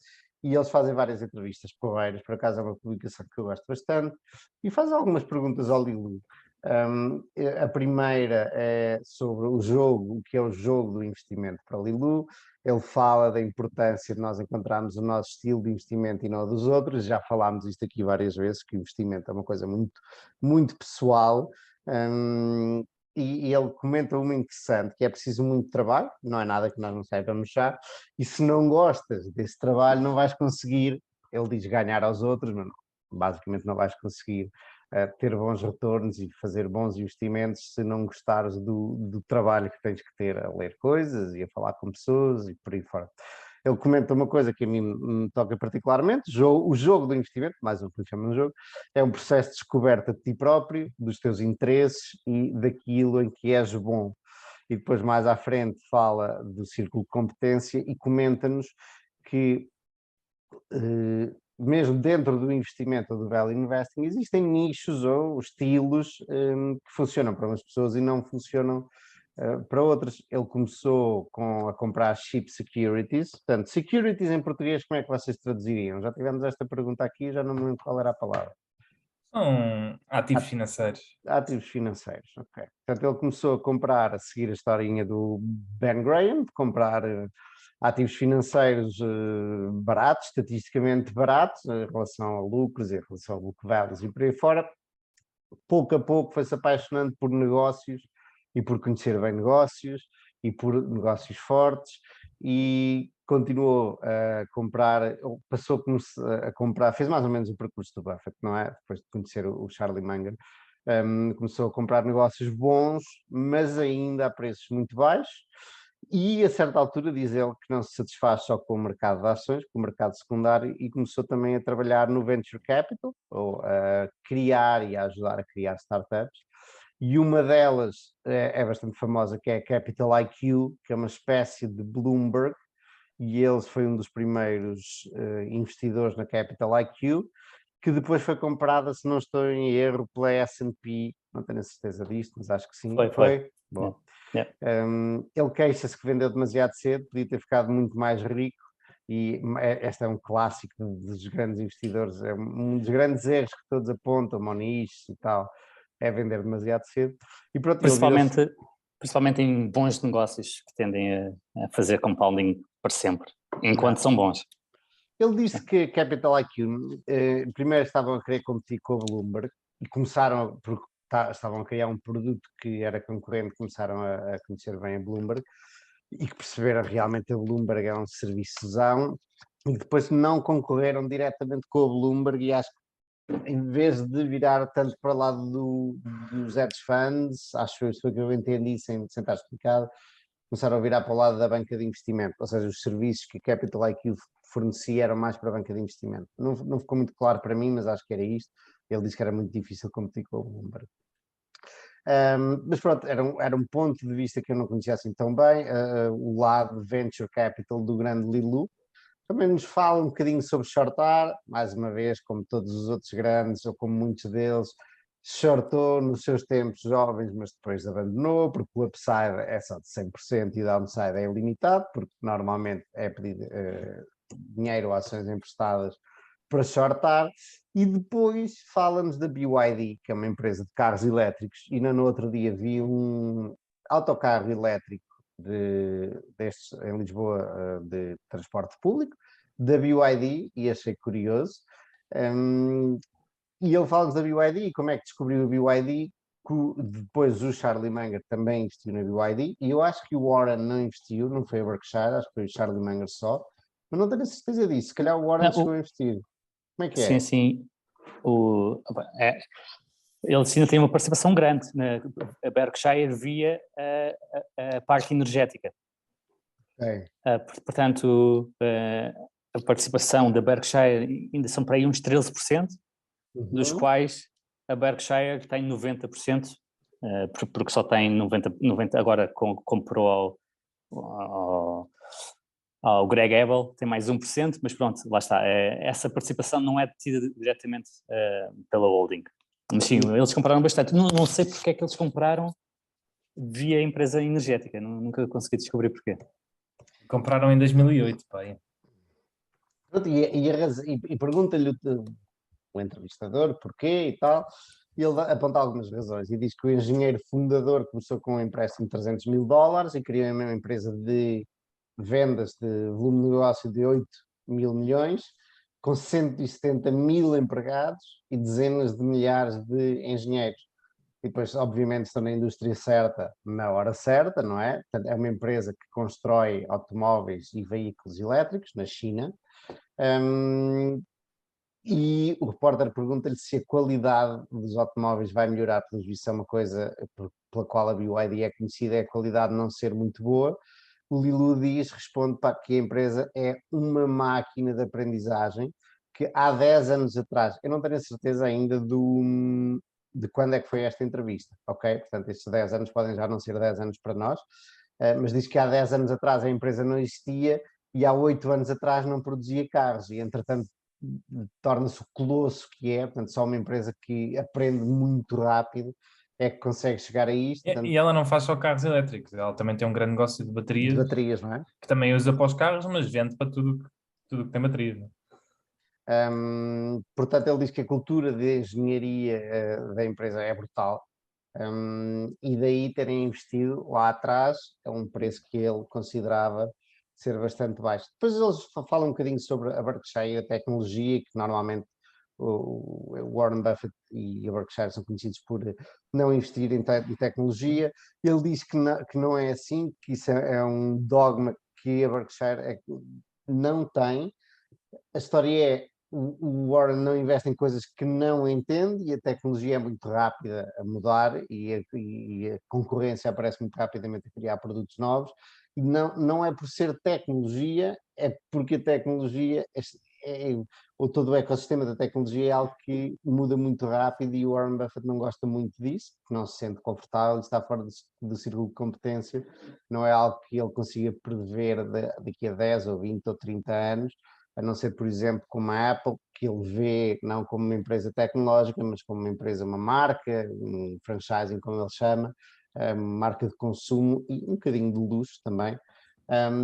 E eles fazem várias entrevistas porreiras, por acaso é uma publicação que eu gosto bastante, e faz algumas perguntas ao Lilu. A primeira é sobre o jogo, o que é o jogo do investimento para Lilu. Ele fala da importância de nós encontrarmos o nosso estilo de investimento e não dos outros. Já falámos isto aqui várias vezes, que o investimento é uma coisa muito, muito pessoal. E ele comenta uma interessante, que é preciso muito trabalho, não é nada que nós não saibamos já, e se não gostas desse trabalho não vais conseguir, ele diz ganhar aos outros, mas não, basicamente não vais conseguir ter bons retornos e fazer bons investimentos se não gostares do trabalho que tens que ter a ler coisas e a falar com pessoas e por aí fora. Ele comenta uma coisa que a mim me toca particularmente, o jogo do investimento, mais um que lhe chama de jogo, é um processo de descoberta de ti próprio, dos teus interesses e daquilo em que és bom. e depois mais à frente fala do círculo de competência e comenta-nos que mesmo dentro do investimento ou do value investing existem nichos ou estilos que funcionam para umas pessoas e não funcionam para outras. Ele começou a comprar cheap securities, portanto, securities em português, como é que vocês traduziriam? Já tivemos esta pergunta aqui, já não me lembro qual era a palavra. São ativos financeiros. Ativos financeiros, ok. Portanto, ele começou a comprar, a seguir a historinha do Ben Graham, de comprar ativos financeiros baratos, estatisticamente baratos, em relação a lucros, em relação a book values e por aí fora. Pouco a pouco foi-se apaixonando por negócios e por conhecer bem negócios e por negócios fortes e continuou a comprar, passou a comprar, fez mais ou menos o percurso do Buffett, não é? Depois de conhecer o Charlie Munger, começou a comprar negócios bons, mas ainda a preços muito baixos. E a certa altura diz ele que não se satisfaz só com o mercado de ações, com o mercado secundário, e começou também a trabalhar no venture capital, ou a criar e a ajudar a criar startups. E uma delas é bastante famosa, que é a Capital IQ, que é uma espécie de Bloomberg, e ele foi um dos primeiros investidores na Capital IQ, que depois foi comprada, se não estou em erro, pela S&P, não tenho a certeza disto, mas acho que sim. Foi. Bom. Ele queixa-se que vendeu demasiado cedo, podia ter ficado muito mais rico, e este é um clássico dos grandes investidores, é um dos grandes erros que todos apontam, Moniz e tal, é vender demasiado cedo. E pronto, principalmente em bons negócios que tendem a fazer compounding para sempre, enquanto são bons. Ele disse que Capital IQ, primeiro estavam a querer competir com a Bloomberg e começaram, porque estavam a criar um produto que era concorrente, começaram a conhecer bem a Bloomberg e que perceberam realmente a Bloomberg é um serviçozão e depois não concorreram diretamente com a Bloomberg e acho que em vez de virar tanto para o lado dos hedge funds, acho que foi o que eu entendi sem estar explicado, começaram a virar para o lado da banca de investimento, ou seja, os serviços que a Capital IQ fornecia eram mais para a banca de investimento. Não ficou muito claro para mim, mas acho que era isto. Ele disse que era muito difícil competir com o Bloomberg. Mas pronto, era um ponto de vista que eu não conhecia assim tão bem, o lado venture capital do grande Lilu. Também nos fala um bocadinho sobre shortar, mais uma vez, como todos os outros grandes, ou como muitos deles, shortou nos seus tempos jovens, mas depois abandonou, porque o upside é só de 100% e o downside é ilimitado, porque normalmente é pedido dinheiro ou ações emprestadas para shortar. E depois fala-nos da BYD, que é uma empresa de carros elétricos, e no outro dia vi um autocarro elétrico destes em Lisboa de transporte público, da BYD, e achei curioso. E ele fala-nos da BYD e como é que descobriu a BYD, que depois o Charlie Munger também investiu na BYD, e eu acho que o Warren não investiu, não foi a Berkshire, acho que foi o Charlie Munger só, mas não tenho a certeza disso, se calhar o Warren chegou a investir. Como é que é? Sim. Eles ainda têm uma participação grande na Berkshire via a parte energética. Portanto, a participação da Berkshire ainda são para aí uns 13%, dos quais a Berkshire tem 90%, porque só tem 90 agora comprou ao Greg Abel, tem mais 1%, mas pronto, lá está. Essa participação não é detida diretamente pela holding. Mas sim, eles compraram bastante. Não sei porque é que eles compraram via empresa energética, nunca consegui descobrir porquê. Compraram em 2008, pai. E pergunta-lhe o entrevistador porquê e tal, e ele aponta algumas razões e diz que o engenheiro fundador começou com um empréstimo de 300 mil dólares e criou uma empresa de vendas de volume de negócio de 8 mil milhões, com 170 mil empregados e dezenas de milhares de engenheiros. E depois, obviamente, estão na indústria certa, na hora certa, não é? Portanto, é uma empresa que constrói automóveis e veículos elétricos na China. E o repórter pergunta-lhe se a qualidade dos automóveis vai melhorar, pelos vistos é uma coisa pela qual a BYD é conhecida, é a qualidade não ser muito boa. O Lilu responde para que a empresa é uma máquina de aprendizagem, que há 10 anos atrás, eu não tenho a certeza ainda de quando é que foi esta entrevista, ok? Portanto, estes 10 anos podem já não ser 10 anos para nós, mas diz que há 10 anos atrás a empresa não existia e há 8 anos atrás não produzia carros e, entretanto, torna-se o colosso que é, portanto, só uma empresa que aprende muito rápido é que consegue chegar a isto. Portanto, e ela não faz só carros elétricos, ela também tem um grande negócio de baterias, não é? Que também usa para os carros, mas vende para tudo que tem baterias. Portanto, ele diz que a cultura de engenharia da empresa é brutal, e daí terem investido lá atrás a um preço que ele considerava ser bastante baixo. Depois eles falam um bocadinho sobre a Berkshire, a tecnologia, que normalmente o Warren Buffett e a Berkshire são conhecidos por não investir em tecnologia. Ele diz que não é assim, que isso é um dogma que a Berkshire não tem. A história é, o Warren não investe em coisas que não entende e a tecnologia é muito rápida a mudar e a concorrência aparece muito rapidamente a criar produtos novos. E não é por ser tecnologia, é porque a tecnologia, ou todo o ecossistema da tecnologia é algo que muda muito rápido e o Warren Buffett não gosta muito disso, porque não se sente confortável, está fora do círculo de competência, não é algo que ele consiga prever daqui a 10 ou 20 ou 30 anos, a não ser, por exemplo, como a Apple, que ele vê não como uma empresa tecnológica, mas como uma empresa, uma marca, um franchising, como ele chama, marca de consumo e um bocadinho de luxo também.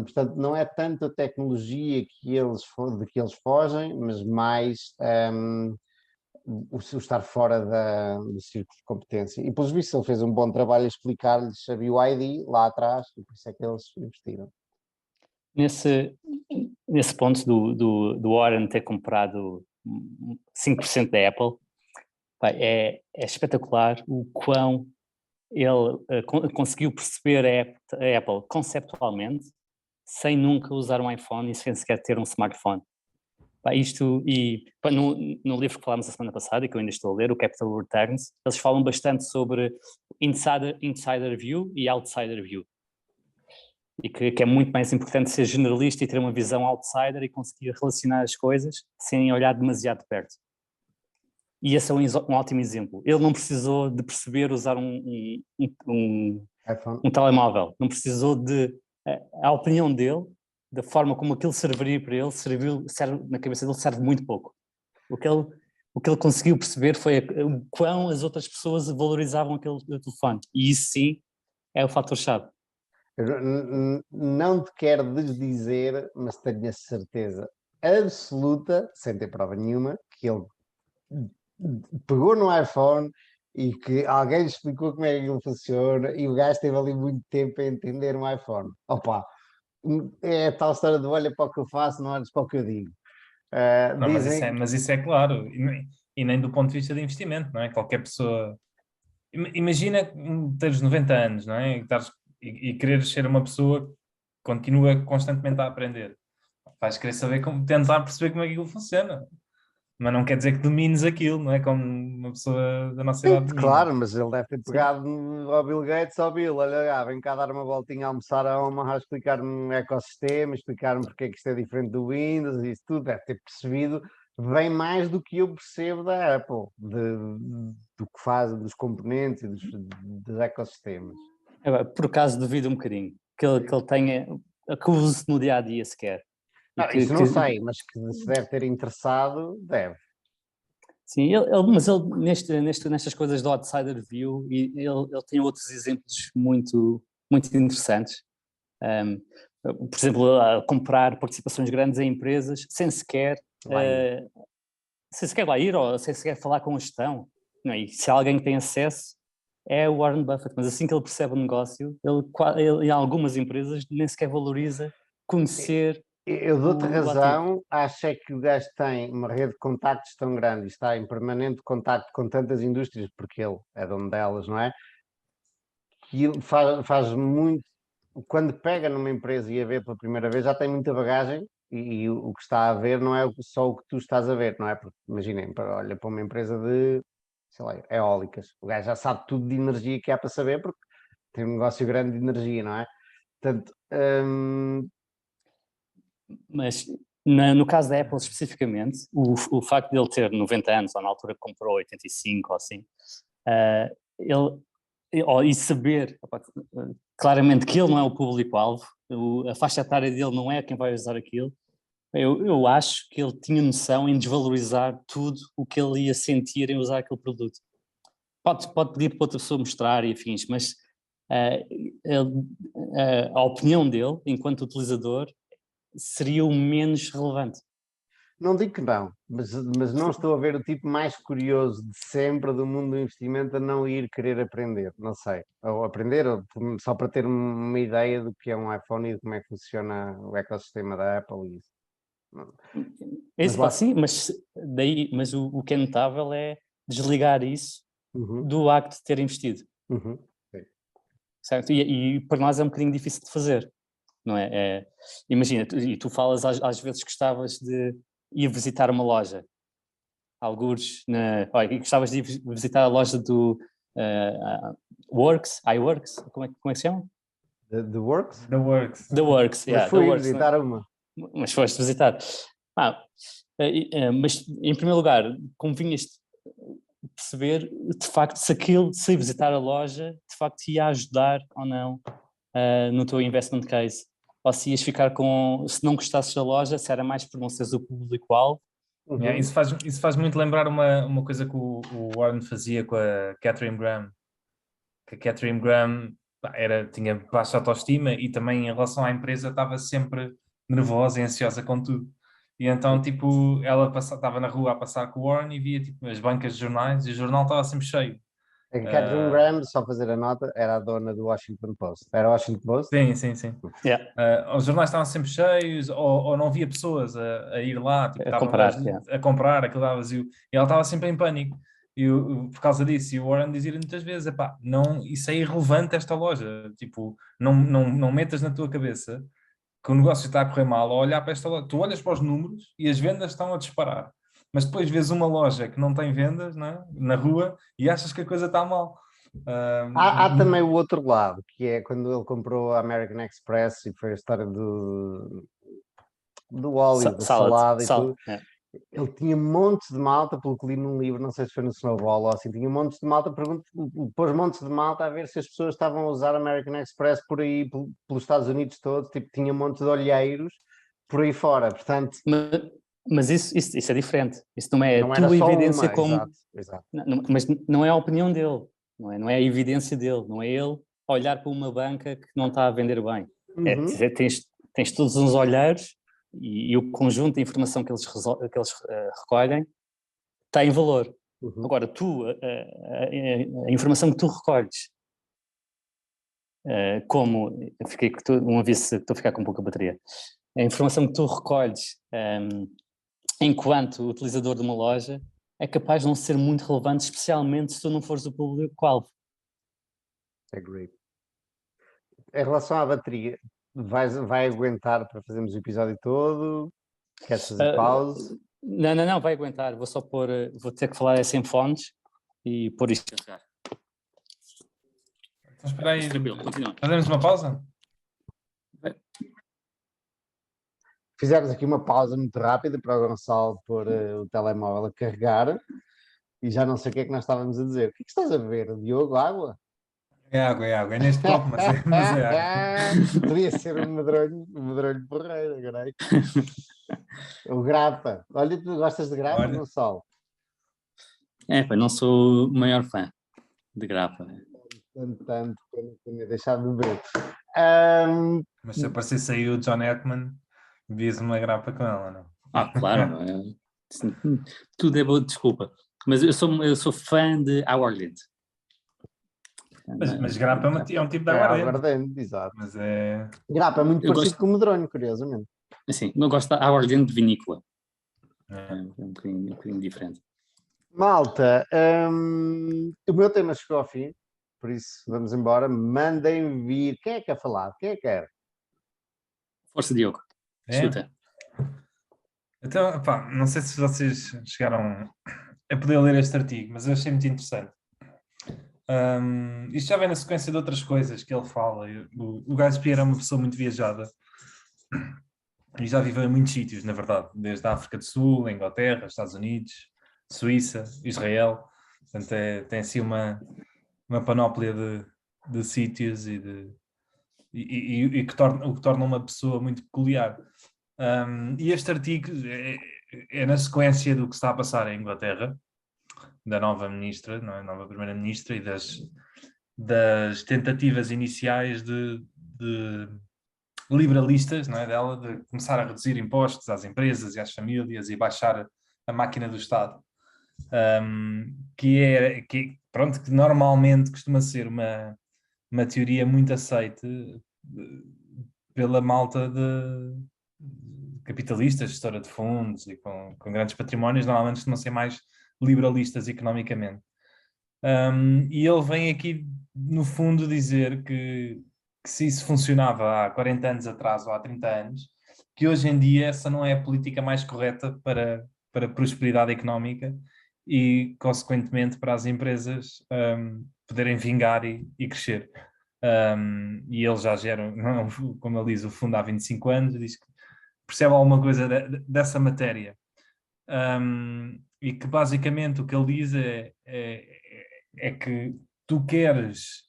Portanto, não é tanto a tecnologia de que eles fogem, mas mais o estar fora do círculo de competência. E, pelos vistos, ele fez um bom trabalho a explicar-lhes a BYD lá atrás, e por isso é que eles investiram. Nesse ponto do Warren ter comprado 5% da Apple, é espetacular o quão ele conseguiu perceber a Apple conceptualmente sem nunca usar um iPhone e sem sequer ter um smartphone. No livro que falámos a semana passada e que eu ainda estou a ler, o Capital Returns, eles falam bastante sobre insider view e outsider view. E que é muito mais importante ser generalista e ter uma visão outsider e conseguir relacionar as coisas sem olhar demasiado perto. E esse é um ótimo exemplo. Ele não precisou de perceber usar um telemóvel, não precisou de... A opinião dele, da forma como aquilo serviria para ele, na cabeça dele serve muito pouco. O que ele conseguiu perceber foi o quão as outras pessoas valorizavam aquele telefone. E isso sim é o fator-chave. Não te quero desdizer, mas tenho a certeza absoluta, sem ter prova nenhuma, que ele pegou no iPhone e que alguém lhe explicou como é que aquilo funciona e o gajo teve ali muito tempo a entender um iPhone. Opa, é a tal história de olha para o que eu faço, não olhes para o que eu digo. Não, mas isso é claro, e nem do ponto de vista de investimento, não é? Qualquer pessoa... Imagina teres 90 anos, não é? E quereres ser uma pessoa que continua constantemente a aprender. Vais querer saber tentar perceber como é que aquilo funciona. Mas não quer dizer que domines aquilo, não é? Como uma pessoa da nossa idade domina. Claro, mas ele deve ter pegado ao Bill Gates, olha, vem cá dar uma voltinha a almoçar a Omaha, explicar-me um ecossistema, explicar-me porque é que isto é diferente do Windows, e isso tudo, deve ter percebido bem mais do que eu percebo da Apple, do que faz, dos componentes e dos ecossistemas. Por acaso duvido um bocadinho que ele tenha, que use no dia a dia sequer. Isso não sei, mas que se deve ter interessado, deve. Sim, mas ele nestas coisas do outsider view, ele tem outros exemplos muito, muito interessantes. Por exemplo, comprar participações grandes em empresas sem sequer lá ir ou sem sequer falar com a gestão. Não é? E se alguém tem acesso é o Warren Buffett, mas assim que ele percebe o negócio, ele em algumas empresas nem sequer valoriza conhecer. Eu dou-te razão, acho é que o gajo tem uma rede de contactos tão grande e está em permanente contacto com tantas indústrias, porque ele é dono delas, não é? Que ele faz muito, quando pega numa empresa e a vê pela primeira vez, já tem muita bagagem e o que está a ver não é só o que tu estás a ver, não é? Porque imaginem, olha para uma empresa de, sei lá, eólicas, o gajo já sabe tudo de energia que há para saber, porque tem um negócio grande de energia, não é? Portanto, Mas no caso da Apple especificamente, o facto de ele ter 90 anos, ou na altura que comprou 85 ou assim, e saber claramente que ele não é o público-alvo, a faixa etária dele não é quem vai usar aquilo, eu acho que ele tinha noção em desvalorizar tudo o que ele ia sentir em usar aquele produto. Pode pedir para outra pessoa mostrar e afins, mas a opinião dele, enquanto utilizador, seria o menos relevante. Não digo que não, mas não estou a ver o tipo mais curioso de sempre do mundo do investimento a não ir querer aprender, não sei. Ou aprender, só para ter uma ideia do que é um iPhone e de como é que funciona o ecossistema da Apple e isso. Sim, mas o que é notável é desligar isso do acto de ter investido. Certo? E para nós é um bocadinho difícil de fazer, não é? Imagina, tu falas às vezes que gostavas de ir visitar uma loja, algures, e gostavas de ir visitar a loja do iWorks, como é que se chama? The Works? The Works. The Works, mas fui visitar uma. Mas foste visitar. Mas, em primeiro lugar, convinhas perceber, de facto, se visitar a loja, de facto, ia ajudar ou não no teu investment case. Ou se ias ficar se não gostasses da loja, se era mais por não seres o público-alvo. Isso faz muito lembrar uma coisa que o Warren fazia com a Catherine Graham. Que a Catherine Graham tinha baixa autoestima e também em relação à empresa estava sempre nervosa e ansiosa com tudo. E então, tipo, ela estava na rua a passar com o Warren e via tipo, as bancas de jornais e o jornal estava sempre cheio. A Catherine Graham, só fazer a nota, era a dona do Washington Post. Era o Washington Post? Sim. Os jornais estavam sempre cheios ou não havia pessoas a ir lá, tipo, a comprar, aquilo estava vazio. E ela estava sempre em pânico. Por causa disso, e o Warren dizia muitas vezes, não, isso é irrelevante esta loja, tipo, não metas na tua cabeça que o negócio está a correr mal ao olhar para esta loja. Tu olhas para os números e as vendas estão a disparar, mas depois vês uma loja que não tem vendas, não é? Na rua e achas que a coisa está mal. Há também o outro lado, que é quando ele comprou a American Express e foi a história do óleo, da salada e tudo. Ele tinha montes de malta, pelo que li num livro, não sei se foi no Snowball ou assim, tinha montes de malta, pôs montes de malta a ver se as pessoas estavam a usar American Express por aí, pelos Estados Unidos todos, tipo, tinha montes de olheiros por aí fora, portanto... Mas isso é diferente, isso não é não a tua evidência como... Exato. Mas não é a opinião dele, não é a evidência dele, não é ele olhar para uma banca que não está a vender bem. Tens todos uns olheiros e o conjunto de informação que eles recolhem tem valor. Agora, a informação que tu recolhes, um aviso, estou a ficar com pouca bateria, a informação que tu recolhes enquanto utilizador de uma loja é capaz de não ser muito relevante, especialmente se tu não fores o público-alvo. Agree. Em relação à bateria, vai aguentar para fazermos o episódio todo? Queres fazer pausa? Não, vai aguentar. Vou ter que falar sem fones e pôr isto a carregar. Então espera aí, fazemos uma pausa? Fizemos aqui uma pausa muito rápida para o Gonçalo pôr o telemóvel a carregar e já não sei o que é que nós estávamos a dizer. O que é que estás a ver, Diogo? Água? É água, é neste copo, mas é água. Podia ser um medronho porreiro, agora. O grapa. Olha, tu gostas de grapa, Gonçalo? Não sou o maior fã de grapa. Tanto, para não ter deixado de beber. Mas se aparecesse aí o John Ekman, vias uma grapa com ela, não? Claro. Tudo é bom, desculpa. Mas eu sou fã de aguardente. Mas grapa é um tipo de aguardente. Aguardente, exato. Mas grapa é muito parecido com o medronho, curiosamente. Assim, não gosto de aguardente de vinícola. É um bocadinho diferente. Malta, o meu tema chegou ao fim, por isso vamos embora. Mandem vir. Quem é que quer falar? Quem é que quer? Força, Diogo. Escuta. Então, não sei se vocês chegaram a poder ler este artigo, mas eu achei muito interessante. Isto já vem na sequência de outras coisas que ele fala. O Guy Spier é uma pessoa muito viajada e já viveu em muitos sítios, na verdade, desde a África do Sul, a Inglaterra, Estados Unidos, Suíça, Israel, Portanto, tem assim uma panóplia de sítios e o que torna uma pessoa muito peculiar. E este artigo é na sequência do que está a passar em Inglaterra, da nova ministra, não é? Nova primeira-ministra, e das tentativas iniciais de liberalistas, não é, dela, de começar a reduzir impostos às empresas e às famílias e baixar a máquina do Estado. Que normalmente costuma ser uma teoria muito aceite pela malta de capitalistas, gestora de fundos e com grandes patrimónios, normalmente costumam ser mais liberalistas economicamente. E ele vem aqui, no fundo, dizer que se isso funcionava há 40 anos atrás ou há 30 anos, que hoje em dia essa não é a política mais correta para a prosperidade económica e, consequentemente, para as empresas poderem vingar e crescer. E eles já geram, como ele diz, o fundo há 25 anos, diz que percebe alguma coisa dessa matéria. E que basicamente o que ele diz é que tu queres,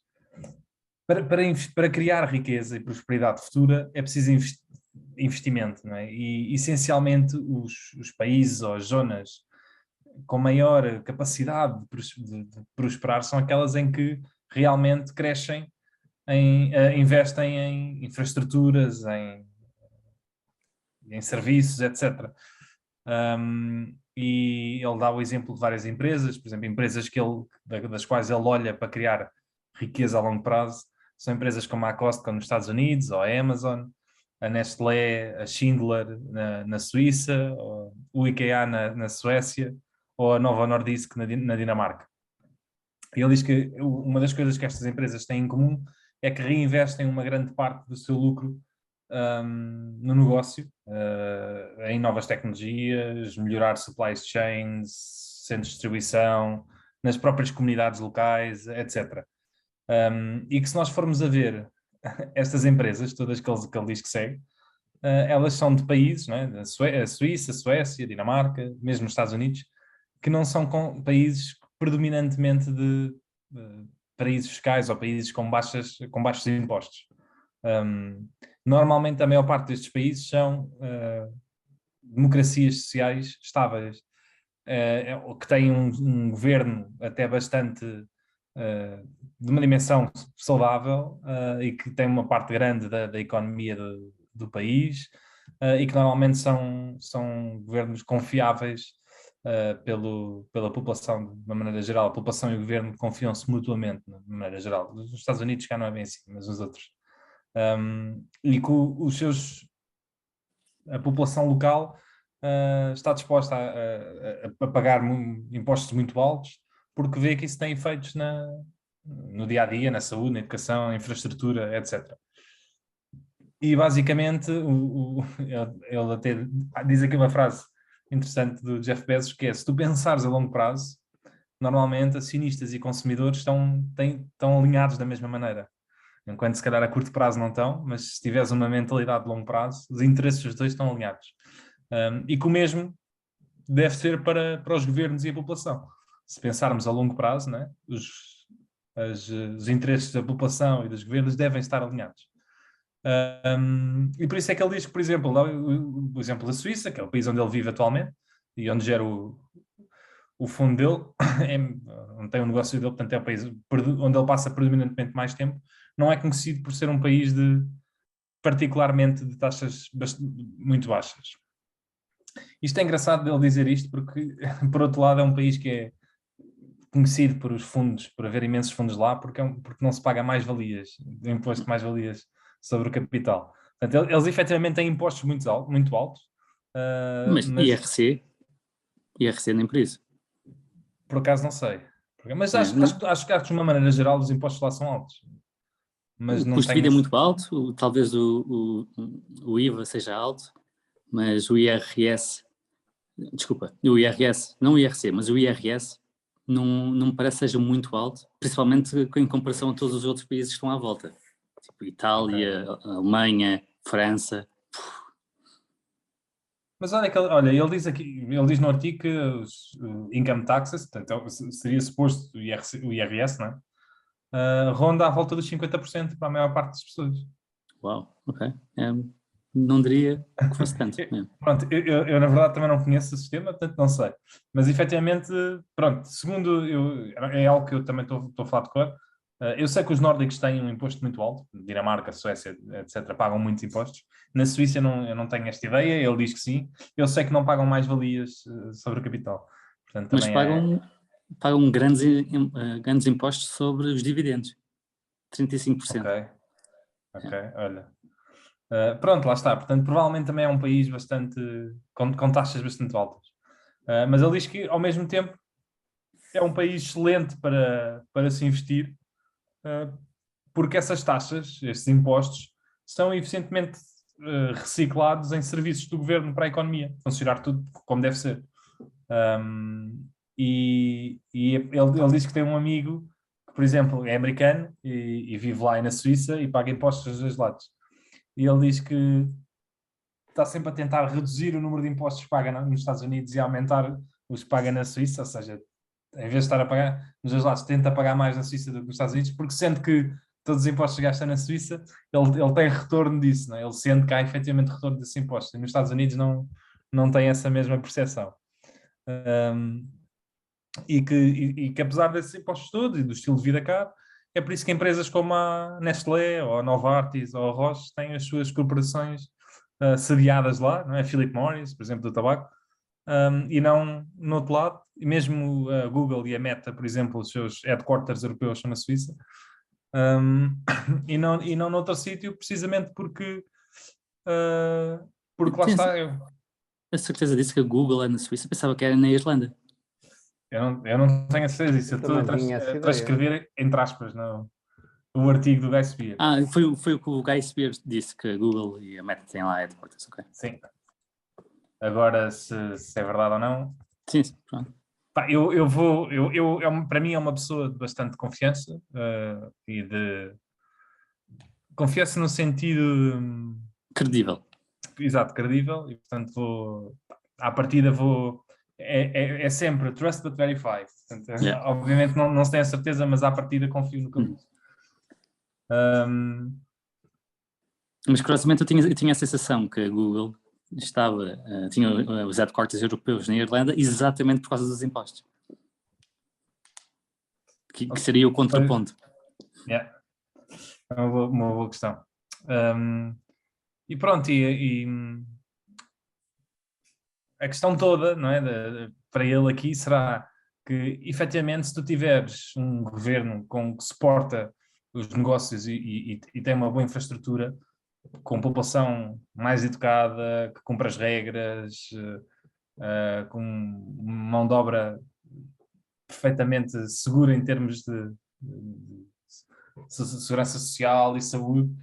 para criar riqueza e prosperidade futura, é preciso investimento, não é? E essencialmente os países ou as zonas com maior capacidade de prosperar são aquelas em que realmente crescem, investem em infraestruturas, em serviços, etc. E ele dá o exemplo de várias empresas, por exemplo, empresas das quais ele olha para criar riqueza a longo prazo, são empresas como a Costco nos Estados Unidos, ou a Amazon, a Nestlé, a Schindler na Suíça, o IKEA na Suécia, ou a Novo Nordisk na Dinamarca. E ele diz que uma das coisas que estas empresas têm em comum é que reinvestem uma grande parte do seu lucro no negócio, em novas tecnologias, melhorar supply chains, centros de distribuição, nas próprias comunidades locais, etc. E que se nós formos a ver estas empresas, todas que ele diz que segue, elas são de países, não é? A Suíça, a Suécia, a Dinamarca, mesmo os Estados Unidos, que não são países predominantemente de paraísos fiscais ou países com baixos impostos. Normalmente a maior parte destes países são democracias sociais estáveis, que têm um governo até bastante de uma dimensão saudável e que tem uma parte grande da economia do país e que normalmente são governos confiáveis pela população de uma maneira geral. A população e o governo confiam-se mutuamente de maneira geral. Nos Estados Unidos cá não é bem assim, mas nos outros. E que a população local está disposta a pagar impostos muito altos porque vê que isso tem efeitos no dia-a-dia, na saúde, na educação, na infraestrutura, etc. E basicamente ele até diz aqui uma frase interessante do Jeff Bezos, que é: se tu pensares a longo prazo, normalmente acionistas e consumidores estão alinhados da mesma maneira. Enquanto se calhar a curto prazo não estão, mas se tiveres uma mentalidade de longo prazo, os interesses dos dois estão alinhados. E que o mesmo deve ser para os governos e a população. Se pensarmos a longo prazo, né, os interesses da população e dos governos devem estar alinhados. E por isso é que ele diz que, por exemplo, o exemplo da Suíça, que é o país onde ele vive atualmente e onde gera o fundo dele, onde tem o negócio dele, portanto é o país onde ele passa predominantemente mais tempo, não é conhecido por ser um país particularmente de taxas muito baixas. Isto é engraçado dele dizer isto porque, por outro lado, é um país que é conhecido por os fundos, por haver imensos fundos lá, porque não se paga mais-valias, imposto de mais-valias sobre o capital. Portanto, eles efetivamente têm impostos muito altos. Mas IRC nem por isso. Por acaso não sei. Mas acho que de uma maneira geral os impostos lá são altos. Mas o custo de vida é muito alto, talvez o IVA seja alto, mas o IRS, não o IRC, mas o IRS não me parece que seja muito alto, principalmente em comparação a todos os outros países que estão à volta. Tipo Itália, Alemanha, França. Mas olha, ele diz aqui, ele diz no artigo que os income taxes, portanto, seria suposto o IRS, não é? Ronda à volta dos 50% para a maior parte das pessoas. Uau, ok. Não diria que fosse tanto. Pronto, eu na verdade também não conheço o sistema, portanto não sei. Mas efetivamente, pronto, segundo é algo que eu também estou a falar de cor. Eu sei que os nórdicos têm um imposto muito alto, Dinamarca, Suécia, etc., pagam muitos impostos. Na Suíça eu não tenho esta ideia, ele diz que sim. Eu sei que não pagam mais-valias sobre o capital. Portanto, Mas também pagam grandes impostos sobre os dividendos. 35%. Ok, olha. Pronto, lá está. Portanto, provavelmente também é um país bastante com taxas bastante altas. Mas ele diz que, ao mesmo tempo, é um país excelente para se investir, porque essas taxas, esses impostos, são eficientemente reciclados em serviços do governo para a economia, funcionar tudo como deve ser. E ele diz que tem um amigo que, por exemplo, é americano e vive lá na Suíça e paga impostos dos dois lados. E ele diz que está sempre a tentar reduzir o número de impostos que paga nos Estados Unidos e aumentar os que paga na Suíça, ou seja, em vez de estar a pagar nos dois lados, tenta pagar mais na Suíça do que nos Estados Unidos, porque sente que todos os impostos que gasta na Suíça, ele tem retorno disso, não é? Ele sente que há efetivamente retorno desses impostos, e nos Estados Unidos não tem essa mesma percepção. E que apesar desses impostos todos e do estilo de vida caro, é por isso que empresas como a Nestlé, ou a Novartis, ou a Roche têm as suas corporações sediadas lá, não é? Philip Morris, por exemplo, do tabaco, e não no outro lado. E mesmo a Google e a Meta, por exemplo, os seus headquarters europeus são na Suíça, e não noutro sítio, precisamente porque lá está. A certeza disso que a Google é na Suíça, pensava que era na Irlanda. Eu não tenho a certeza disso. Eu estou a transcrever entre aspas o artigo do Guy Spier. Foi o que o Guy Spier disse, que a Google e a Meta têm lá headquarters, ok. Sim. Agora, se é verdade ou não... Sim, pronto. Para mim é uma pessoa de bastante confiança e de... Confiança no sentido... Credível. Exato, credível. E, portanto, à partida vou... É sempre trust but verify. Portanto, obviamente não se tem a certeza, mas à partida confio no que eu digo. Mas curiosamente eu tinha a sensação que a Google tinha os headquarters europeus na Irlanda exatamente por causa dos impostos. Que seria o contraponto. É uma boa questão. E pronto, a questão toda, não é, para ele aqui será que, efetivamente, se tu tiveres um governo que suporta os negócios e tem uma boa infraestrutura, com população mais educada, que cumpre as regras, com mão de obra perfeitamente segura em termos de segurança social e saúde,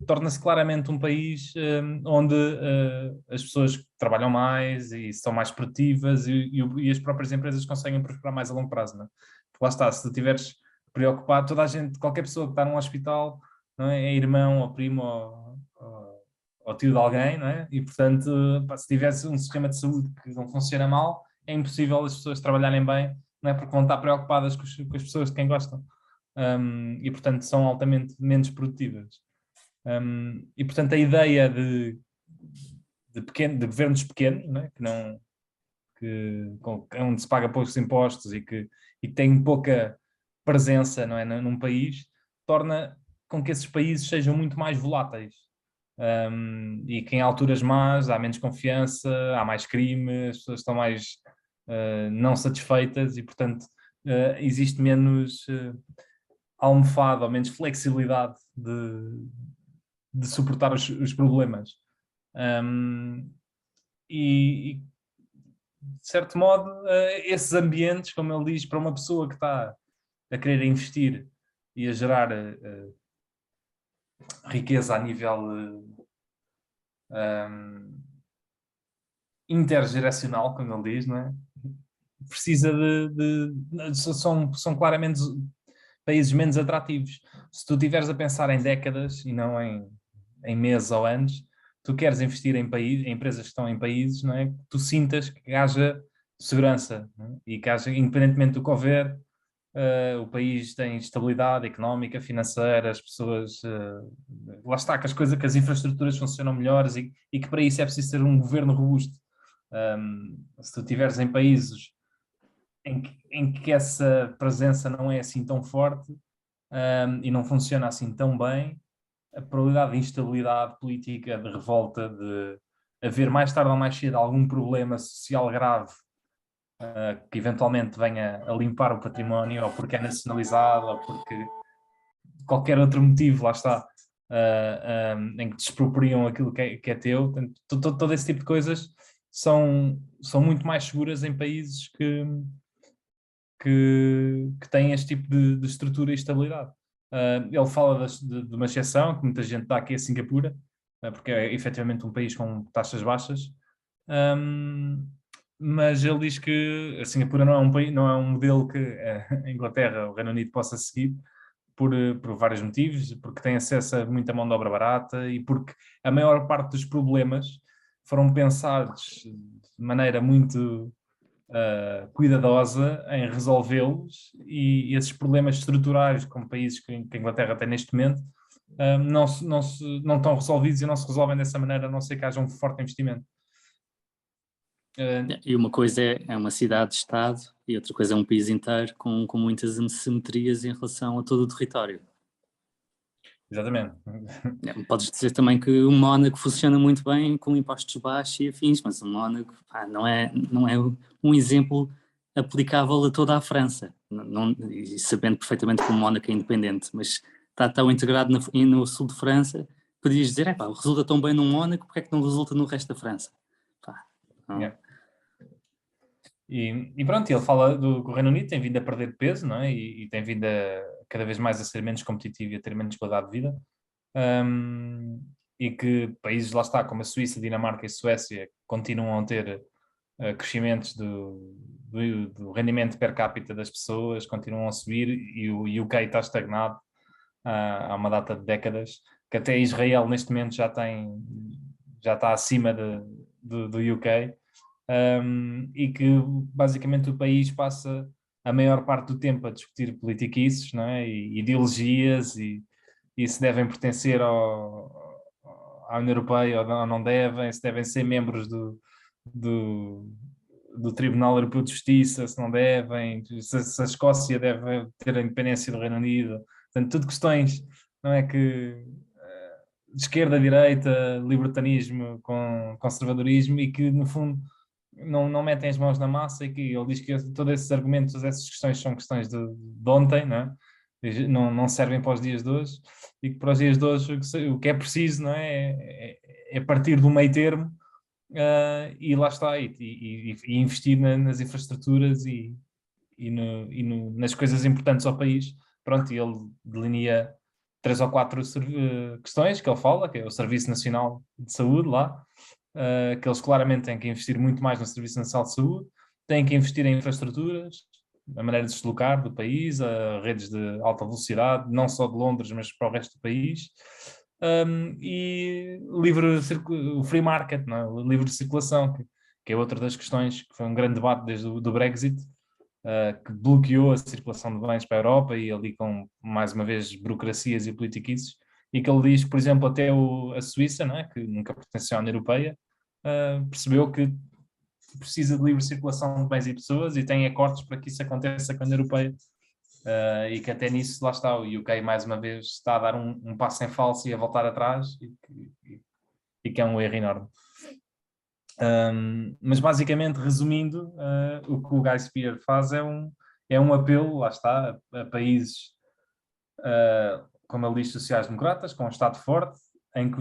torna-se claramente um país onde as pessoas trabalham mais e são mais produtivas e as próprias empresas conseguem prosperar mais a longo prazo, não é? Porque lá está, se tu estiveres preocupado, toda a gente, qualquer pessoa que está num hospital, não é irmão ou primo ou tio de alguém, não é? E portanto, se tivesse um sistema de saúde que não funciona mal, é impossível as pessoas trabalharem bem, não é? Porque vão estar preocupadas com as pessoas de quem gostam. E portanto são altamente menos produtivas. E portanto a ideia de governos pequenos, não é? Onde se paga poucos impostos e que tem pouca presença, não é, num país, torna com que esses países sejam muito mais voláteis. E que em alturas más há menos confiança, há mais crime, as pessoas estão mais não satisfeitas e portanto existe menos almofada ou menos flexibilidade de suportar os problemas. E de certo modo, esses ambientes, como ele diz, para uma pessoa que está a querer investir e a gerar riqueza a nível intergeracional, como ele diz, não é? Precisa são claramente países menos atrativos. Se tu estiveres a pensar em décadas e não em meses ou anos, tu queres investir em empresas que estão em países, não é? Que tu sintas que haja segurança, não é? E que haja, independentemente do que houver, o país tem estabilidade económica, financeira, as pessoas, lá está, que as infraestruturas funcionam melhores e que para isso é preciso ter um governo robusto. Se tu estiveres em países em que essa presença não é assim tão forte, e não funciona assim tão bem, a probabilidade de instabilidade política, de revolta, de haver mais tarde ou mais cedo algum problema social grave que eventualmente venha a limpar o património, ou porque é nacionalizado, ou porque qualquer outro motivo, lá está, em que te expropriam aquilo que é teu. Todo esse tipo de coisas são muito mais seguras em países que têm este tipo de estrutura e estabilidade. Ele fala de uma exceção, que muita gente dá aqui a Singapura, porque é efetivamente um país com taxas baixas, mas ele diz que a Singapura não é um país, não é um modelo que a Inglaterra, o Reino Unido possa seguir, por vários motivos, porque tem acesso a muita mão de obra barata e porque a maior parte dos problemas foram pensados de maneira muito cuidadosa em resolvê-los, e esses problemas estruturais, como países que a Inglaterra tem neste momento, não estão resolvidos e não se resolvem dessa maneira, a não ser que haja um forte investimento. E uma coisa é uma cidade-estado e outra coisa é um país inteiro com muitas assimetrias em relação a todo o território. Exatamente. Podes dizer também que o Mónaco funciona muito bem com impostos baixos e afins, mas o Mónaco não é um exemplo aplicável a toda a França, e sabendo perfeitamente que o Mónaco é independente, mas está tão integrado no sul de França, podias dizer, resulta tão bem no Mónaco, porque é que não resulta no resto da França? Yeah. E pronto, ele fala que o Reino Unido tem vindo a perder peso, não é? E tem vindo cada vez mais a ser menos competitivo e a ter menos qualidade de vida. E que países, lá está, como a Suíça, Dinamarca e Suécia, continuam a ter crescimentos do rendimento per capita das pessoas, continuam a subir, e o UK está estagnado há uma data de décadas, que até Israel neste momento já está acima do UK. E que basicamente o país passa a maior parte do tempo a discutir politiquices, não é? E ideologias, e se devem pertencer à União Europeia ou não devem, se devem ser membros do Tribunal Europeu de Justiça, se não devem, se a Escócia deve ter a independência do Reino Unido. Portanto, tudo questões, não é, que de esquerda, direita, libertanismo com conservadorismo, e que no fundo não metem as mãos na massa, e que ele diz que todos esses argumentos, essas questões são questões de ontem, não é? Não servem para os dias de hoje, e que para os dias de hoje o que é preciso, não é? É partir do meio termo, e lá está, e investir nas infraestruturas nas coisas importantes ao país. Pronto, e ele delinea 3 ou 4 questões que ele fala, que é o Serviço Nacional de Saúde lá, que eles claramente têm que investir muito mais no Serviço Nacional de Saúde, têm que investir em infraestruturas, a maneira de se deslocar do país, a redes de alta velocidade, não só de Londres, mas para o resto do país, e o free market, não é? O livre circulação, que é outra das questões, que foi um grande debate desde o do Brexit, que bloqueou a circulação de bens para a Europa, e ali com, mais uma vez, burocracias e politiquices, e que ele diz, por exemplo, até a Suíça, não é? Que nunca pertenceu à União Europeia, percebeu que precisa de livre circulação de bens e pessoas, e tem acordos para que isso aconteça com a União Europeia, e que até nisso, lá está, o UK mais uma vez está a dar um passo em falso e a voltar atrás, e que é um erro enorme. Mas basicamente, resumindo, o que o Guy Spear faz é um apelo, lá está, a países, como ele diz, sociais-democratas, com um Estado forte, em que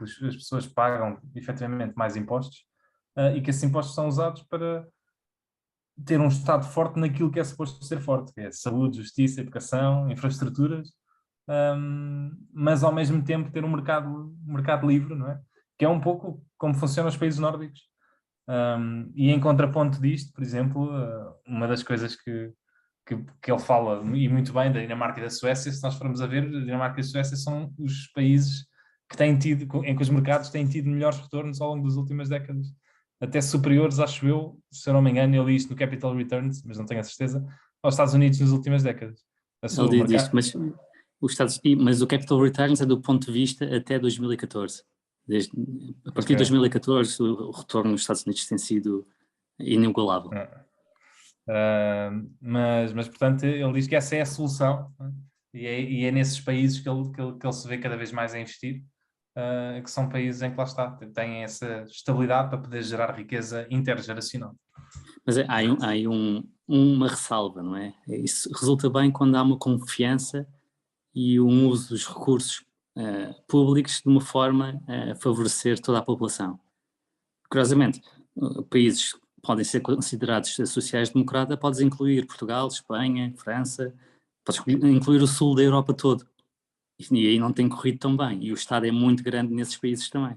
as pessoas pagam efetivamente mais impostos, e que esses impostos são usados para ter um Estado forte naquilo que é suposto ser forte, que é saúde, justiça, educação, infraestruturas, mas ao mesmo tempo ter um mercado livre, não é? Que é um pouco como funcionam os países nórdicos. E em contraponto disto, por exemplo, uma das coisas que ele fala, e muito bem, da Dinamarca e da Suécia, se nós formos a ver, a Dinamarca e a Suécia são os países em que os mercados têm tido melhores retornos ao longo das últimas décadas. Até superiores, acho eu, se eu não me engano, eu li isto no Capital Returns, mas não tenho a certeza, aos Estados Unidos nas últimas décadas. Ele diz isto, mas o Capital Returns é do ponto de vista até 2014. A partir de 2014, o retorno nos Estados Unidos tem sido inigualável. Mas, portanto, ele diz que essa é a solução, e é nesses países que ele se vê cada vez mais a investir, que são países em que lá está, têm essa estabilidade para poder gerar riqueza intergeracional. Mas há aí uma ressalva, não é? Isso resulta bem quando há uma confiança e um uso dos recursos públicos de uma forma a favorecer toda a população. Curiosamente, países podem ser considerados sociais-democratas, podes incluir Portugal, Espanha, França, podes incluir o sul da Europa todo. E aí não tem corrido tão bem. E o Estado é muito grande nesses países também.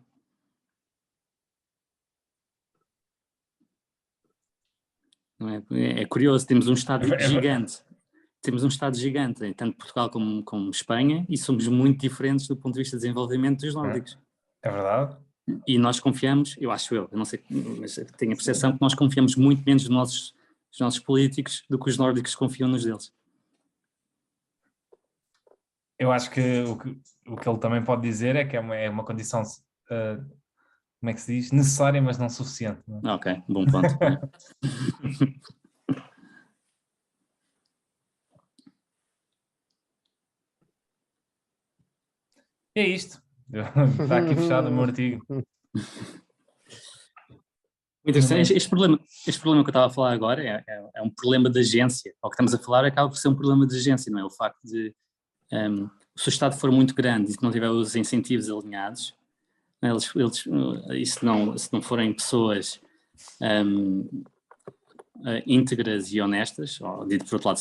Não é? É curioso, temos um Estado gigante. Temos um Estado gigante, tanto Portugal como Espanha, e somos muito diferentes do ponto de vista de desenvolvimento dos nórdicos. É verdade. E nós confiamos, eu não sei, mas tenho a percepção que nós confiamos muito menos nos nossos políticos do que os nórdicos confiam nos deles. Eu acho que o que ele também pode dizer é que é uma condição, como é que se diz? Necessária, mas não suficiente. Não é? Ok, bom ponto. É isto. Está aqui fechado o meu artigo. Interessante. Este problema que eu estava a falar agora é um problema de agência. O que estamos a falar acaba por ser um problema de agência, não é? O facto de, se o Estado for muito grande e se não tiver os incentivos alinhados, e se não forem pessoas íntegras e honestas, ou dito por outro lado,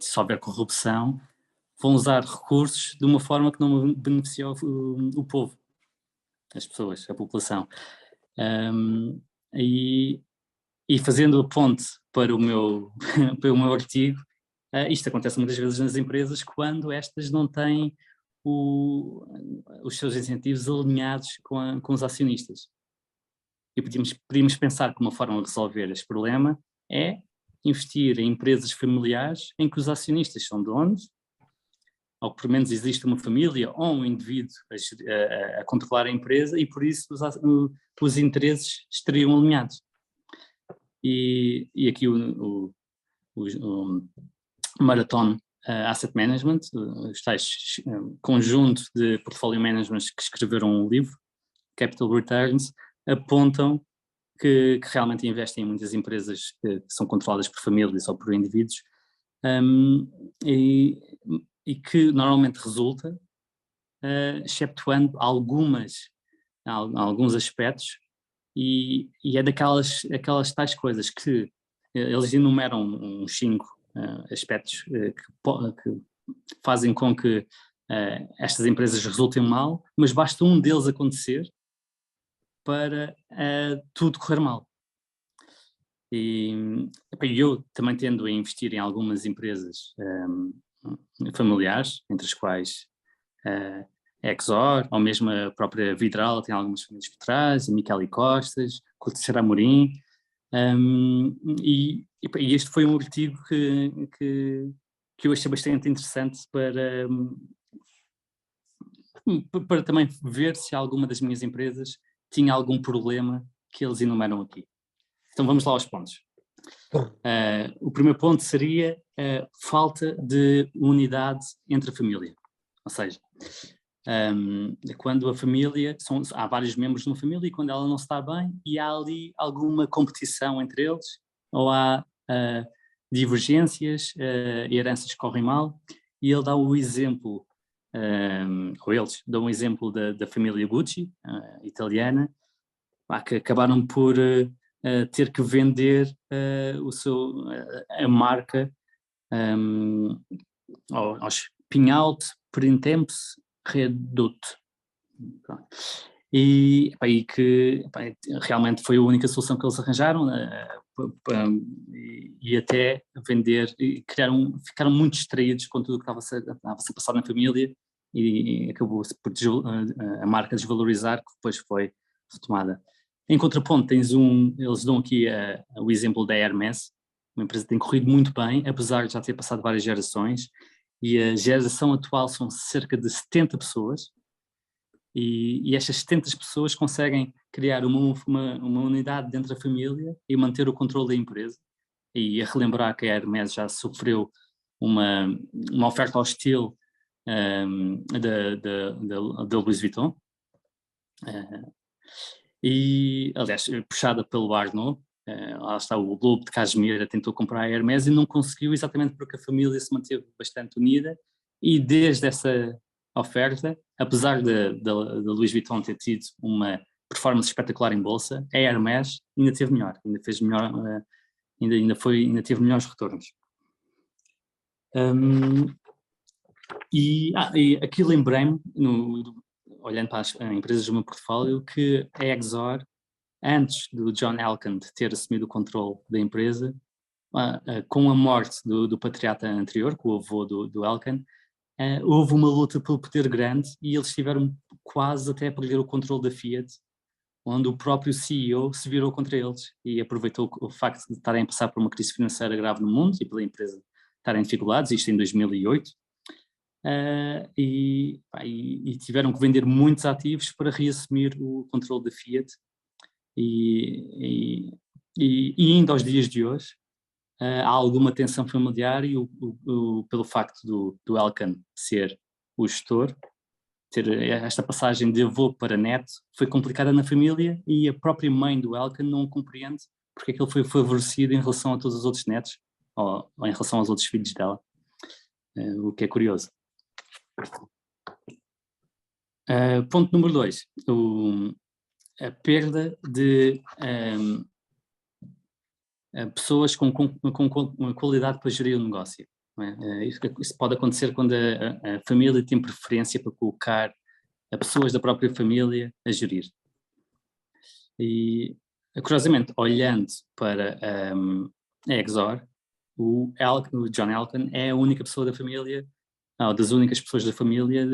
se houver corrupção, vão usar recursos de uma forma que não beneficia o povo, as pessoas, a população. E fazendo a ponte para o meu artigo, isto acontece muitas vezes nas empresas quando estas não têm os seus incentivos alinhados com os acionistas. E podíamos pensar que uma forma de resolver este problema é investir em empresas familiares em que os acionistas são donos, ou que pelo menos existe uma família ou um indivíduo a controlar a empresa e por isso os interesses estariam alinhados. E aqui o Marathon Asset Management, os tais conjunto de portfólio management que escreveram um livro, Capital Returns, apontam que realmente investem em muitas empresas que são controladas por famílias ou por indivíduos, e que normalmente resulta, exceptuando alguns aspectos, e é aquelas tais coisas que eles enumeram uns 5 aspectos que fazem com que estas empresas resultem mal, mas basta um deles acontecer para tudo correr mal. E eu também tendo a investir em algumas empresas familiares, entre as quais a Exor, ou mesmo a própria Vidral, tem algumas famílias por trás, a Michele Costas, com o Teixeira Amorim, e este foi um artigo que eu achei bastante interessante para também ver se alguma das minhas empresas tinha algum problema que eles enumeram aqui. Então vamos lá aos pontos. O primeiro ponto seria a falta de unidade entre a família. Ou seja, quando a família, há vários membros de uma família e quando ela não se está bem e há ali alguma competição entre eles, ou há divergências, heranças que correm mal, e ele dá o exemplo, ou eles dão o exemplo da família Gucci, italiana, que acabaram por ter que vender a marca aos Pinhalt Printemps Redut. E que realmente foi a única solução que eles arranjaram, e até vender, e ficaram muito distraídos com tudo o que estava a se passar na família e acabou-se por a marca desvalorizar, que depois foi retomada. Em contraponto, eles dão aqui o exemplo da Hermès, uma empresa que tem corrido muito bem, apesar de já ter passado várias gerações, e a geração atual são cerca de 70 pessoas, e estas 70 pessoas conseguem criar uma unidade dentro da família e manter o controle da empresa. E a relembrar que a Hermès já sofreu uma oferta hostil da Louis Vuitton, e aliás puxada pelo Arnault. Lá está, o Lobo de Cashmere tentou comprar a Hermès e não conseguiu, exatamente porque a família se manteve bastante unida, e desde essa oferta, apesar da Louis Vuitton ter tido uma performance espetacular em bolsa, a Hermès ainda teve melhor, ainda fez melhor, ainda teve melhores retornos. E aqui lembrei-me, olhando para as empresas do meu portfólio, que a Exor, antes do John Elkann ter assumido o controle da empresa, com a morte do patriarca anterior, com o avô do Elkann, houve uma luta pelo poder grande e eles tiveram quase até a perder o controle da Fiat, onde o próprio CEO se virou contra eles e aproveitou o facto de estarem a passar por uma crise financeira grave no mundo e pela empresa estarem em dificuldades, isto em 2008, e tiveram que vender muitos ativos para reassumir o controle da Fiat, e ainda aos dias de hoje há alguma tensão familiar, e pelo facto do Elkann ser o gestor, ter esta passagem de avô para neto foi complicada na família, e a própria mãe do Elkann não compreende porque é que ele foi favorecido em relação a todos os outros netos, ou em relação aos outros filhos dela, o que é curioso. Ponto número 2, a perda de pessoas com qualidade para gerir o negócio. Não é? Isso pode acontecer quando a família tem preferência para colocar a pessoas da própria família a gerir. E, curiosamente, olhando para a Exor, o John Elkann é a única pessoa da família, ou das únicas pessoas da família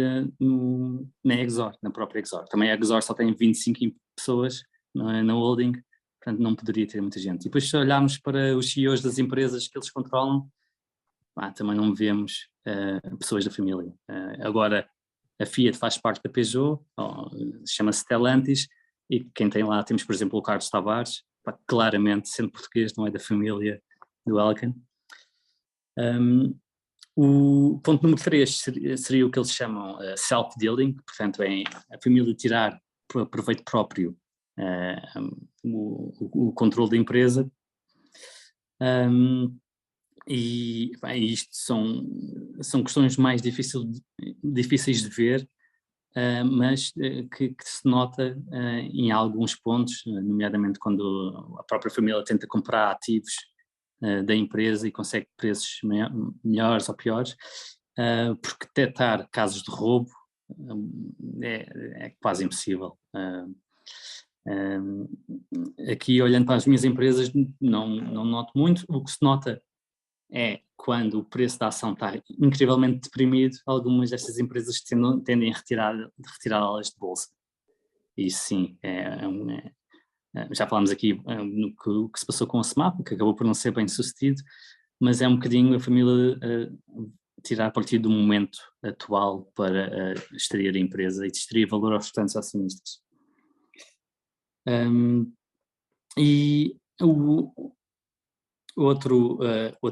na Exor, na própria Exor. Também a Exor só tem 25 pessoas na holding, portanto não poderia ter muita gente. E depois, se olharmos para os CEOs das empresas que eles controlam, também não vemos pessoas da família. Agora, a Fiat faz parte da Peugeot, chama-se Stellantis, e quem tem lá, temos por exemplo o Carlos Tavares, claramente, sendo português, não é da família do Elkann. O ponto número 3 seria o que eles chamam self-dealing, portanto é a família tirar para proveito próprio o controle da empresa, e isto são questões mais difíceis de ver, mas que se nota em alguns pontos, nomeadamente quando a própria família tenta comprar ativos da empresa e consegue preços melhores ou piores, porque detectar casos de roubo é quase impossível. Aqui, olhando para as minhas empresas, não noto muito. O que se nota é quando o preço da ação está incrivelmente deprimido, algumas destas empresas tendem a retirá-las de bolsa. E sim, já falámos aqui no que se passou com a SMAP, que acabou por não ser bem sucedido, mas é um bocadinho a família tirar partido do momento atual para extrair a empresa e distribuir valor aos restantes acionistas. E outro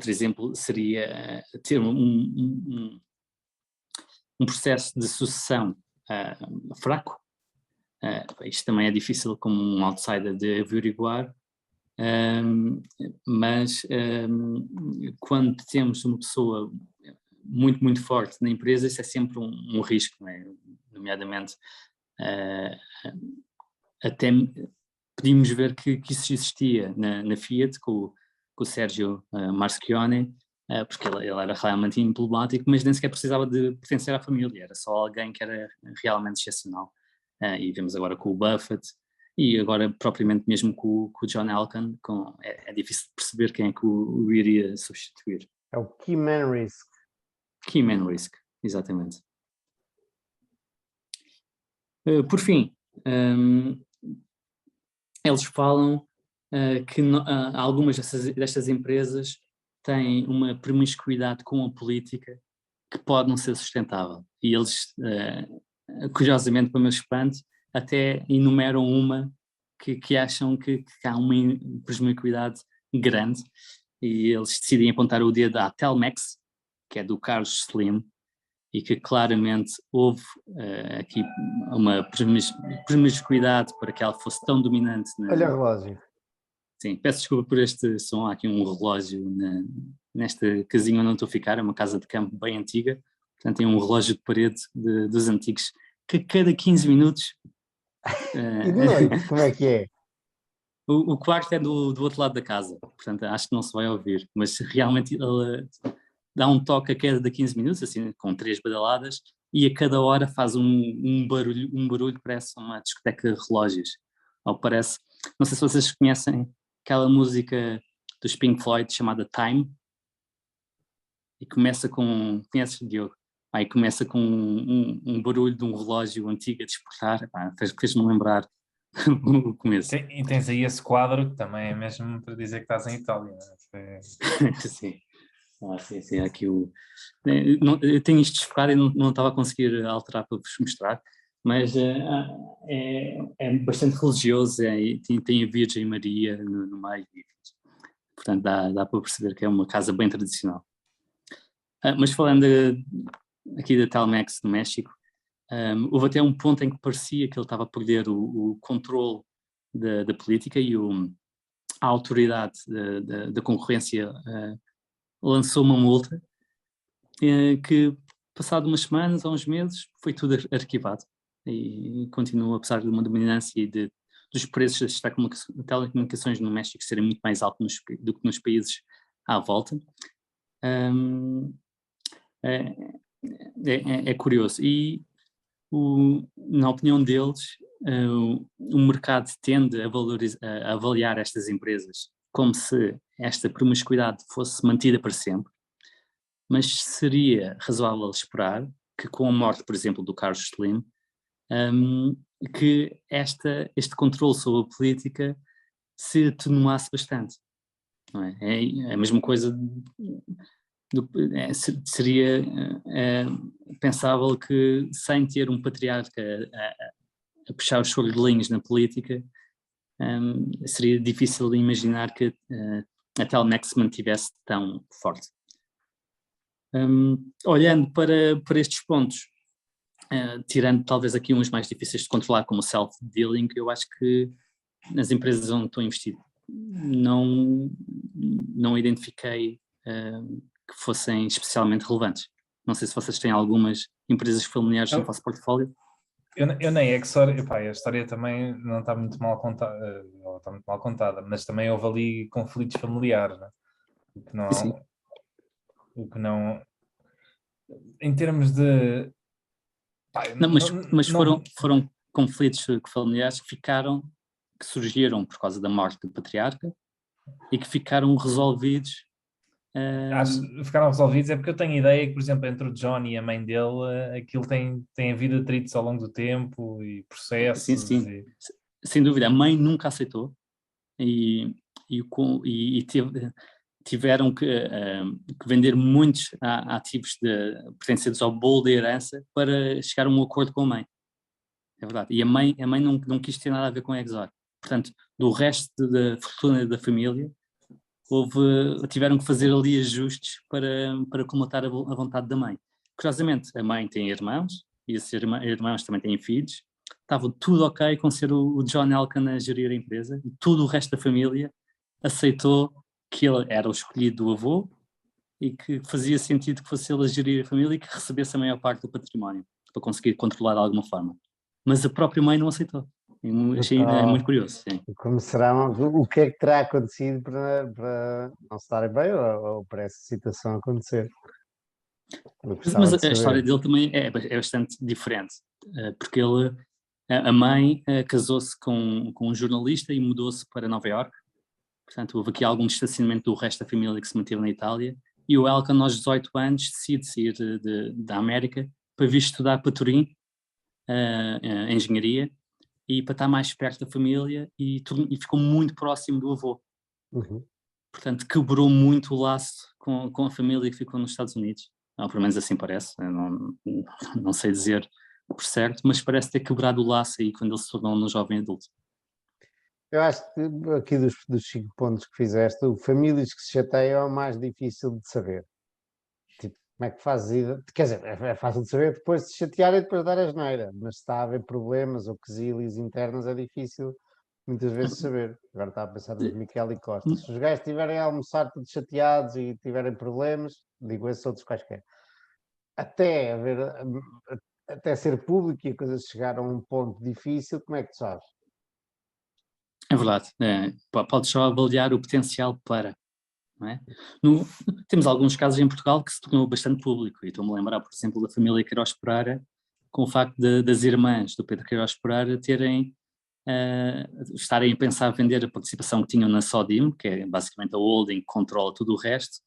exemplo seria ter um processo de sucessão fraco. Isto também é difícil como um outsider de averiguar, mas quando temos uma pessoa muito, muito forte na empresa, isso é sempre um risco, não é? Nomeadamente, até podíamos ver que isso existia na Fiat com o Sergio Marchionne, porque ele era realmente emblemático, mas nem sequer precisava de pertencer à família, era só alguém que era realmente excepcional. E vemos agora com o Buffett, e agora propriamente mesmo com o John Elkann, é difícil de perceber quem é que o iria substituir. É o Key Man Risk. Key Man Risk, exatamente. Por fim, eles falam que algumas destas empresas têm uma promiscuidade com a política que pode não ser sustentável. E eles, curiosamente, para o meu espanto, até enumeram uma que acham que há uma promiscuidade grande, e eles decidem apontar o dedo à Telmex, que é do Carlos Slim, e que claramente houve aqui uma promiscuidade para que ela fosse tão dominante. Olha o relógio. Sim, peço desculpa por este som, há aqui um relógio nesta casinha onde eu estou a ficar, é uma casa de campo bem antiga, portanto tem um relógio de parede dos antigos, que cada 15 minutos... E de noite, como é que é? O quarto é do outro lado da casa, portanto acho que não se vai ouvir, mas realmente ele dá um toque a cada 15 minutos, assim, com 3 badaladas, e a cada hora faz um barulho, parece uma discoteca de relógios. Ou parece, não sei se vocês conhecem aquela música dos Pink Floyd chamada Time, e começa com, conheces, Diogo? Aí começa com um barulho de um relógio antigo a despertar, fez-me lembrar o começo. E tens aí esse quadro que também é mesmo para dizer que estás em Itália, não é? Sim. Sim, aqui eu tenho isto desfocado e não estava a conseguir alterar para vos mostrar, mas é bastante religioso, e tem a Virgem Maria no meio, portanto dá para perceber que é uma casa bem tradicional. Mas falando aqui da Telmex no México, houve até um ponto em que parecia que ele estava a perder o controle da política, e a autoridade da concorrência lançou uma multa que, passado umas semanas ou uns meses, foi tudo arquivado, e continua, apesar de uma dominância e dos preços das telecomunicações no México serem muito mais altos do que nos países à volta. É curioso, e na opinião deles, o mercado tende a avaliar estas empresas como se esta promiscuidade fosse mantida para sempre, mas seria razoável esperar que, com a morte, por exemplo, do Carlos Slim, que este controle sobre a política se atenuasse bastante. Não é? É a mesma coisa, seria pensável que, sem ter um patriarca a puxar os ordelinhos na política, seria difícil de imaginar que a Telmex se mantivesse tão forte. Olhando para estes pontos, tirando talvez aqui uns mais difíceis de controlar, como o self-dealing, eu acho que nas empresas onde estou investido não identifiquei que fossem especialmente relevantes. Não sei se vocês têm algumas empresas familiares no vosso portfólio. Eu nem é que a história também não está muito mal contada, está muito mal contada, mas também houve ali conflitos familiares, né? O que não em termos de mas foram conflitos familiares que surgiram por causa da morte do patriarca e que ficaram resolvidos. Ficaram resolvidos, é porque eu tenho ideia que, por exemplo, entre o John e a mãe dele, aquilo tem havido atritos ao longo do tempo e processos. Sim. Sem dúvida, a mãe nunca aceitou e tiveram que vender muitos ativos pertencentes ao bolo da herança para chegar a um acordo com a mãe. É verdade. E a mãe não quis ter nada a ver com a Exor. Portanto, do resto da fortuna da família, tiveram que fazer ali ajustes para comatar a vontade da mãe. Curiosamente, a mãe tem irmãos, e esses irmãos também têm filhos. Estava tudo ok com ser o John Elkann a gerir a empresa, e todo o resto da família aceitou que ele era o escolhido do avô e que fazia sentido que fosse ele a gerir a família e que recebesse a maior parte do património para conseguir controlar de alguma forma. Mas a própria mãe não aceitou. Achei muito curioso. Sim. Como o que é que terá acontecido para não se estarem bem ou para essa situação acontecer? Mas a história dele também é bastante diferente, porque a mãe casou-se com um jornalista e mudou-se para Nova Iorque. Portanto, houve aqui algum distanciamento do resto da família que se manteve na Itália, e o Elkann, aos 18 anos, decide sair da América para vir estudar para Turim, engenharia, e para estar mais perto da família, e ficou muito próximo do avô. Portanto, quebrou muito o laço com a família que ficou nos Estados Unidos. Ou pelo menos assim parece. Eu não sei dizer por certo, mas parece ter quebrado o laço aí quando ele se tornou um jovem adulto. Eu acho que aqui dos 5 pontos que fizeste, o famílias que se chateiam é o mais difícil de saber. Tipo, como é que fazes? Quer dizer, é fácil de saber depois de se chatear e depois de dar a asneira, mas se está a haver problemas ou quesílios internos é difícil muitas vezes saber. Agora está a pensar nos Miquel e Costa. Se os gajos estiverem a almoçar todos chateados e tiverem problemas, digo esses outros quaisquer. Até ser público e a coisa chegar a um ponto difícil, como é que tu sabes? É verdade. Pode só avaliar o potencial para. Não é? Temos alguns casos em Portugal que se tornou bastante público, e estou-me a lembrar, por exemplo, da família Queiroz Pereira, com o facto das irmãs do Pedro Queiroz Pereira estarem a pensar vender a participação que tinham na Sodim, que é basicamente a holding que controla tudo o resto,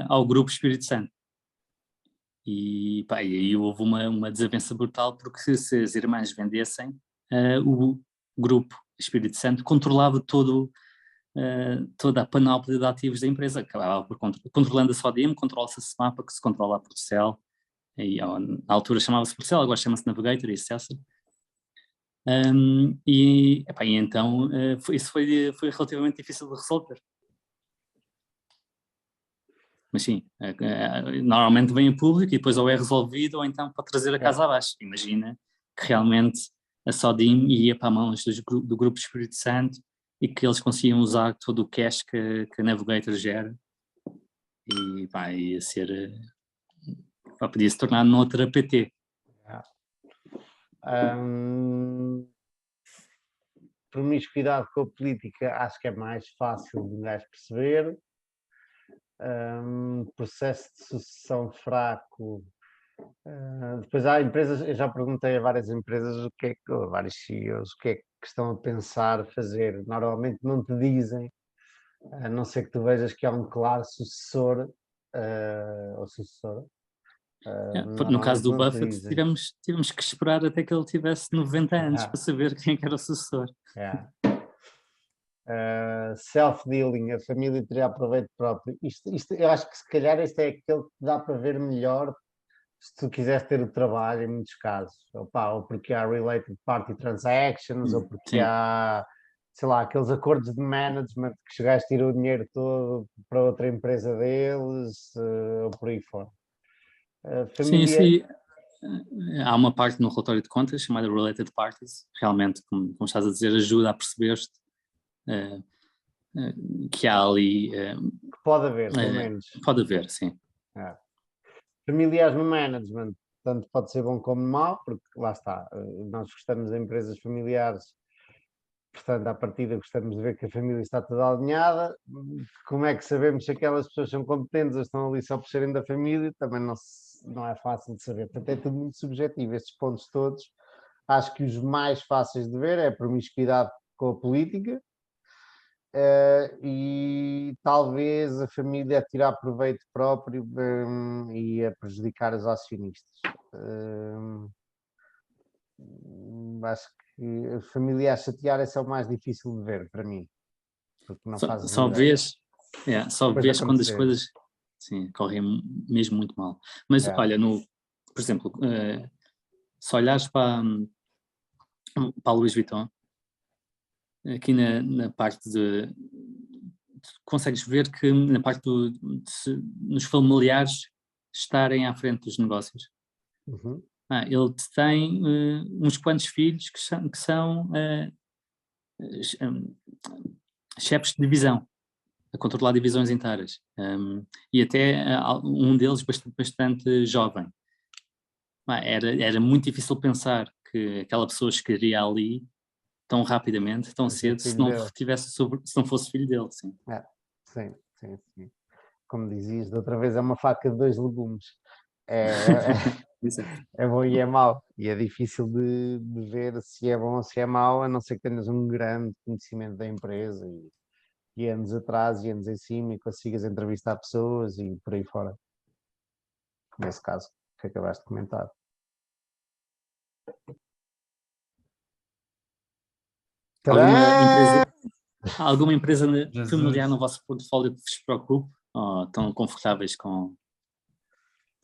ao Grupo Espírito Santo. E aí houve uma desavença brutal, porque se as irmãs vendessem, o Grupo Espírito Santo controlava toda a panóplia de ativos da empresa, acabava controlando a Sodim, controla-se a Semapa, que se controla a Portucel, e, na altura chamava-se Portucel, agora chama-se Navigator e Cessar. E então isso foi relativamente difícil de resolver. Mas sim, normalmente vem a público e depois ou é resolvido ou então pode trazer a casa abaixo. Imagina que realmente a Sodim ia para mãos do Grupo Espírito Santo e que eles conseguiam usar todo o cash que a Navigator gera, e ia ser, podia se tornar noutra PT. Promiscuidade com a política acho que é mais fácil de um gajo perceber. Processo de sucessão fraco. Depois há empresas, eu já perguntei a várias empresas a vários CEOs, o que é que estão a pensar fazer. Normalmente não te dizem, a não ser que tu vejas que há um claro sucessor ou sucessora. No caso do Buffett, tivemos que esperar até que ele tivesse 90 anos para saber quem era o sucessor. Self-dealing, a família teria proveito próprio. Isto, eu acho que se calhar este é aquele que dá para ver melhor se tu quiseres ter o trabalho, em muitos casos. Ou porque há related party transactions, ou porque há, sei lá, aqueles acordos de management que chegaste a tirar o dinheiro todo para outra empresa deles, ou por aí fora. Sim. Há uma parte no relatório de contas chamada Related Parties, realmente, como estás a dizer, ajuda a perceber-te que há ali... que pode haver, pelo menos. Pode haver, sim. Familiares no management, tanto pode ser bom como mau, porque lá está, nós gostamos de empresas familiares, portanto, à partida gostamos de ver que a família está toda alinhada. Como é que sabemos se aquelas pessoas são competentes ou estão ali só por serem da família? Também não é fácil de saber. Portanto, é tudo muito subjetivo. Estes pontos todos, acho que os mais fáceis de ver é a promiscuidade com a política, e talvez a família a tirar proveito próprio e a prejudicar os acionistas. Acho que a família a chatear é o mais difícil de ver para mim, porque não faz só vês quando as coisas correm mesmo muito mal. Mas olha, por exemplo, se olhares para a Louis Vuitton, aqui na parte consegues ver que na parte nos familiares estarem à frente dos negócios. Ele tem uns quantos filhos que são chefes de divisão, a controlar divisões inteiras, e até um deles bastante jovem. Era muito difícil pensar que aquela pessoa chegaria ali tão rapidamente, tão cedo, se não fosse filho dele. Sim. Sim. Como dizias, da outra vez é uma faca de 2 legumes. É bom e é mau. E é difícil de ver se é bom ou se é mau, a não ser que tenhas um grande conhecimento da empresa e anos atrás e anos em cima e consigas entrevistar pessoas e por aí fora. Nesse caso que acabaste de comentar. Alguma empresa familiar no vosso portfólio que vos preocupe? Ou estão confortáveis com...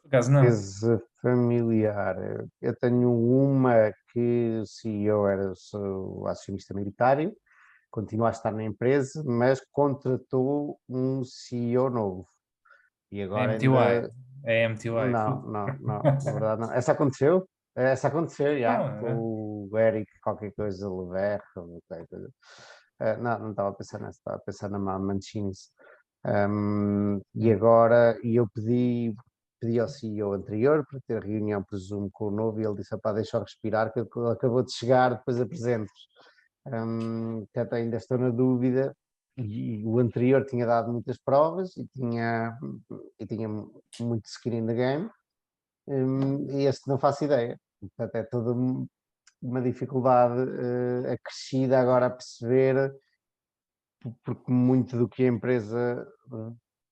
Por acaso não. Empresa familiar. Eu tenho uma que o CEO era o acionista maioritário, continua a estar na empresa, mas contratou um CEO novo. E agora É MTY. ainda... É MTY. Não, na verdade não. Essa aconteceu? Essa aconteceu, já, com o Eric qualquer coisa, Leverre, qualquer coisa. Não estava a pensar nessa, estava a pensar na Mancini. E agora, eu pedi ao CEO anterior para ter reunião, presumo, com o novo, e ele disse, pá, deixa eu respirar, que ele acabou de chegar, depois apresento-vos. Portanto, ainda estou na dúvida, e o anterior tinha dado muitas provas, e tinha muito skin in the game, e este não faço ideia. Portanto, é toda uma dificuldade acrescida agora a perceber, porque muito do que a empresa,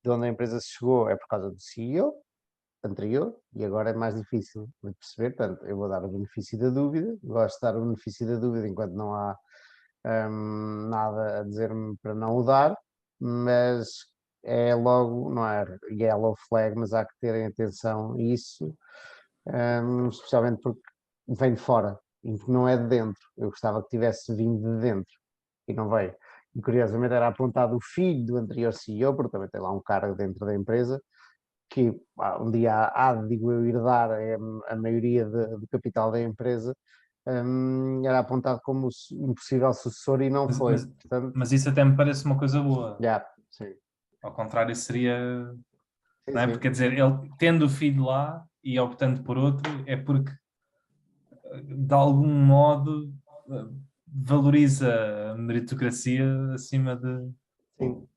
de onde a empresa se chegou é por causa do CEO anterior, e agora é mais difícil de perceber. Portanto, eu vou dar o benefício da dúvida, gosto de dar o benefício da dúvida enquanto não há nada a dizer-me para não o dar, mas é logo, não é yellow flag, mas há que terem atenção a isso, especialmente porque vem de fora e não é de dentro. Eu gostava que tivesse vindo de dentro e não veio. E curiosamente era apontado o filho do anterior CEO, porque também tem lá um cargo dentro da empresa, que um dia há de, digo eu, herdar a maioria do capital da empresa. Era apontado como um possível sucessor e não foi. Portanto, mas isso até me parece uma coisa boa. Sim. Ao contrário, seria... Sim, não é? Porque, quer dizer, ele tendo o filho lá e optando por outro, é porque, de algum modo, valoriza a meritocracia acima de...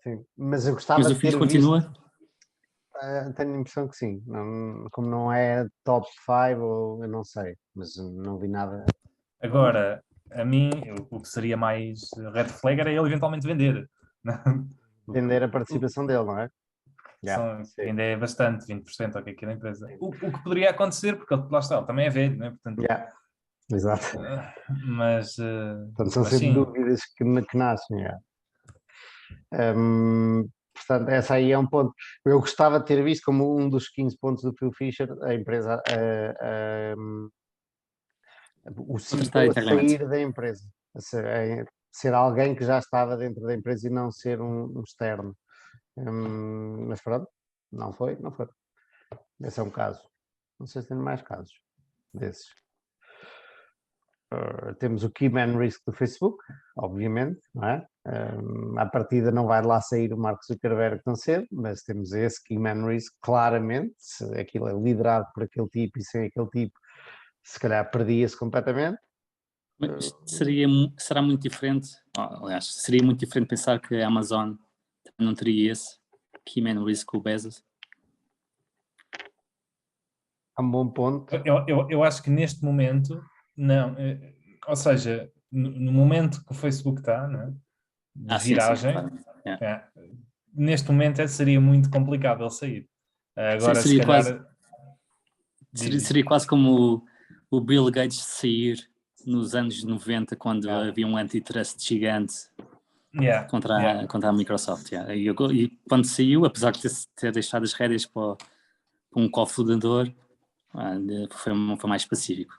Sim. Mas eu gostava Mas o de ter filho continua? visto... tenho a impressão que sim. Como não é top 5, ou eu não sei, mas não vi nada. Agora, a mim, o que seria mais red flag era ele eventualmente vender. Vender a participação dele, não é? Ainda é bastante, 20% ou o que é que é da empresa. O que poderia acontecer, porque lá está, ele também é velho, não é? Portanto, exato. Mas, Portanto, são mas sempre sim. dúvidas que nascem. Portanto, essa aí é um ponto. Eu gostava de ter visto como um dos 15 pontos do Phil Fisher, a empresa, o CEO a sair da empresa, a ser alguém que já estava dentro da empresa e não ser um externo. Mas pronto, não foi. Esse é um caso. Não sei se tem mais casos desses. Temos o Key Man Risk do Facebook, obviamente, não é? À partida não vai lá sair o Mark Zuckerberg tão cedo, mas temos esse Key Man Risk claramente. Se aquilo é liderado por aquele tipo e sem aquele tipo, se calhar perdia-se completamente. Mas será muito diferente, aliás, seria muito diferente pensar que a Amazon não teria esse Key Man Risk com o Bezos? É um bom ponto. Eu acho que neste momento, não. Ou seja, no momento que o Facebook está, não é? De viragem, sim, claro. neste momento seria muito complicado ele sair. Agora, se calhar... Seria quase como o Bill Gates sair nos anos 90, quando havia um antitrust gigante contra a Microsoft. E quando saiu, apesar de ter deixado as rédeas para um cofundador, foi mais pacífico.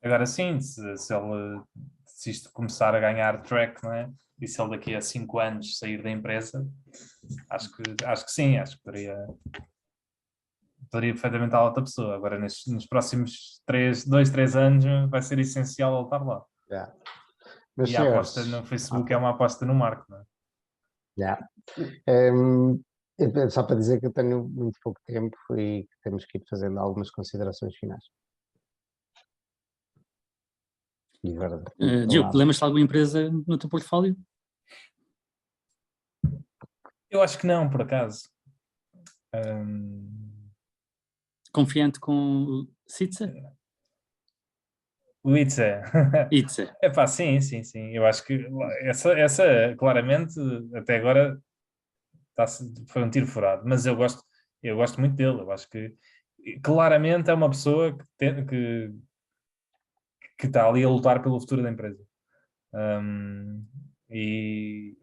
Agora sim, se isto começar a ganhar track, não é? E se ele daqui a 5 anos sair da empresa, acho que sim, acho que poderia perfeitamente a outra pessoa. Agora, nos próximos 2, 3 anos, vai ser essencial ele estar lá. Mas, e a aposta no Facebook é uma aposta no Marco, não é? Só para dizer que eu tenho muito pouco tempo e que temos que ir fazendo algumas considerações finais. Diogo, lembras-te de alguma empresa no teu portfólio? Eu acho que não, por acaso. Confiante com o Sitza? O Itza. Epá, sim. Eu acho que essa claramente, até agora, foi um tiro furado. Mas eu gosto muito dele. Eu acho que claramente é uma pessoa que está ali a lutar pelo futuro da empresa. E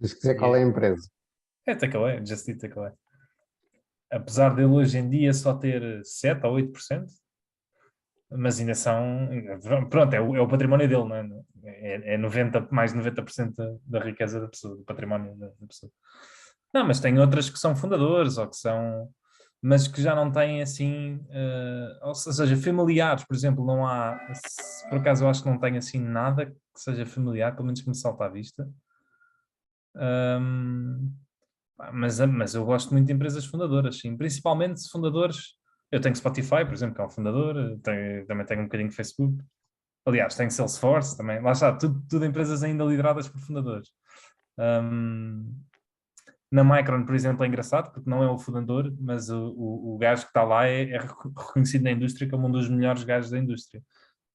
Se quiser, qual é a empresa? é Takeaway, Just Eat Takeaway. Apesar dele hoje em dia só ter 7 ou 8%, mas ainda são, pronto, é o património dele, não é? É 90, mais de 90% da riqueza da pessoa, do património da pessoa. Não, mas tem outras que são fundadores, ou que são, mas que já não têm assim, ou seja, familiares, por exemplo, não há, por acaso eu acho que não tem assim nada que seja familiar, pelo menos que me salta à vista. Mas eu gosto muito de empresas fundadoras, sim, principalmente fundadores. Eu tenho Spotify, por exemplo, que é um fundador, também tenho um bocadinho de Facebook. Aliás, tenho Salesforce também. Lá está, tudo empresas ainda lideradas por fundadores. Na Micron, por exemplo, é engraçado, porque não é o fundador, mas o gajo que está lá é reconhecido na indústria como um dos melhores gajos da indústria.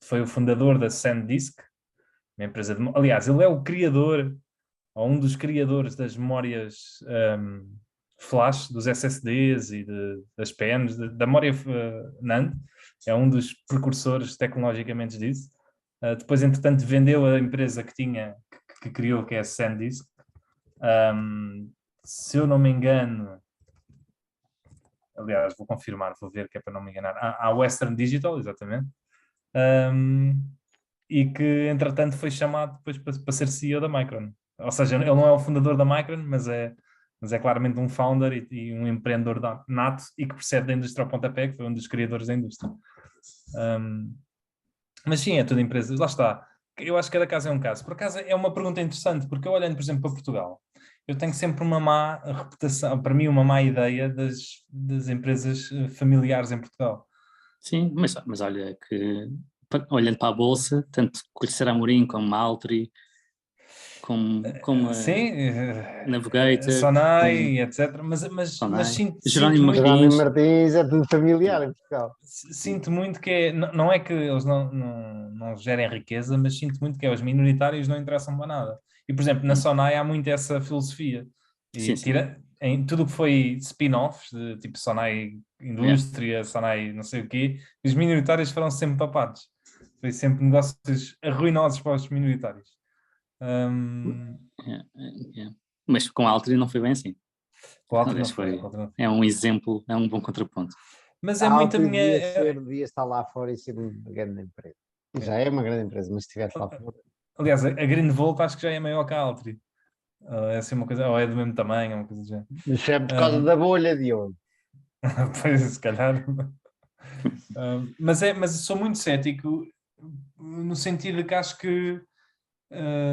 Foi o fundador da SanDisk, uma empresa de... Aliás, ele é o criador, ou um dos criadores das memórias flash, dos SSDs e das PNs, da memória NAND, é um dos precursores tecnologicamente disso. Depois, entretanto, vendeu a empresa que criou, que é a SanDisk. Se eu não me engano, aliás, vou confirmar, vou ver que é para não me enganar, a Western Digital, exatamente, e que, entretanto, foi chamado depois para ser CEO da Micron. Ou seja, ele não é o fundador da Micron, mas é claramente um founder e um empreendedor nato e que percebe da indústria ao pontapé, que foi um dos criadores da indústria. Mas sim, é tudo empresas. Lá está. Eu acho que cada caso é um caso. Por acaso é uma pergunta interessante, porque eu olhando, por exemplo, para Portugal, eu tenho sempre uma má reputação, para mim uma má ideia das empresas familiares em Portugal. Sim, mas olha que, olhando para a Bolsa, tanto Colicera Amorim como Altri, como sim, Navigator, Sonai, etc. Mas Sonai, sinto Jerónimo muito. Jerónimo Martins. Martins é tudo familiar em Portugal. Sinto muito que não é que eles não gerem riqueza, mas sinto muito que os minoritários não interessam para nada. E, por exemplo, na Sonai há muito essa filosofia. E Sim. em tudo o que foi spin-offs, de tipo Sonai Indústria, Sonai não sei o quê, os minoritários foram sempre papados. Foi sempre negócios arruinosos para os minoritários. Mas com a Altri não foi bem assim. Com a Altri não Aliás, foi. é um exemplo, é um bom contraponto. Mas A é muito a Altri minha. devia estar lá fora e ser uma grande empresa. Já é uma grande empresa, mas se estivesse lá fora. Aliás, a Greenvolt acho que já é maior que a Altri. É assim uma coisa, ou é do mesmo tamanho, uma coisa do género. Mas é por causa da bolha de ouro. Pois, se calhar. Mas sou muito cético no sentido de que acho que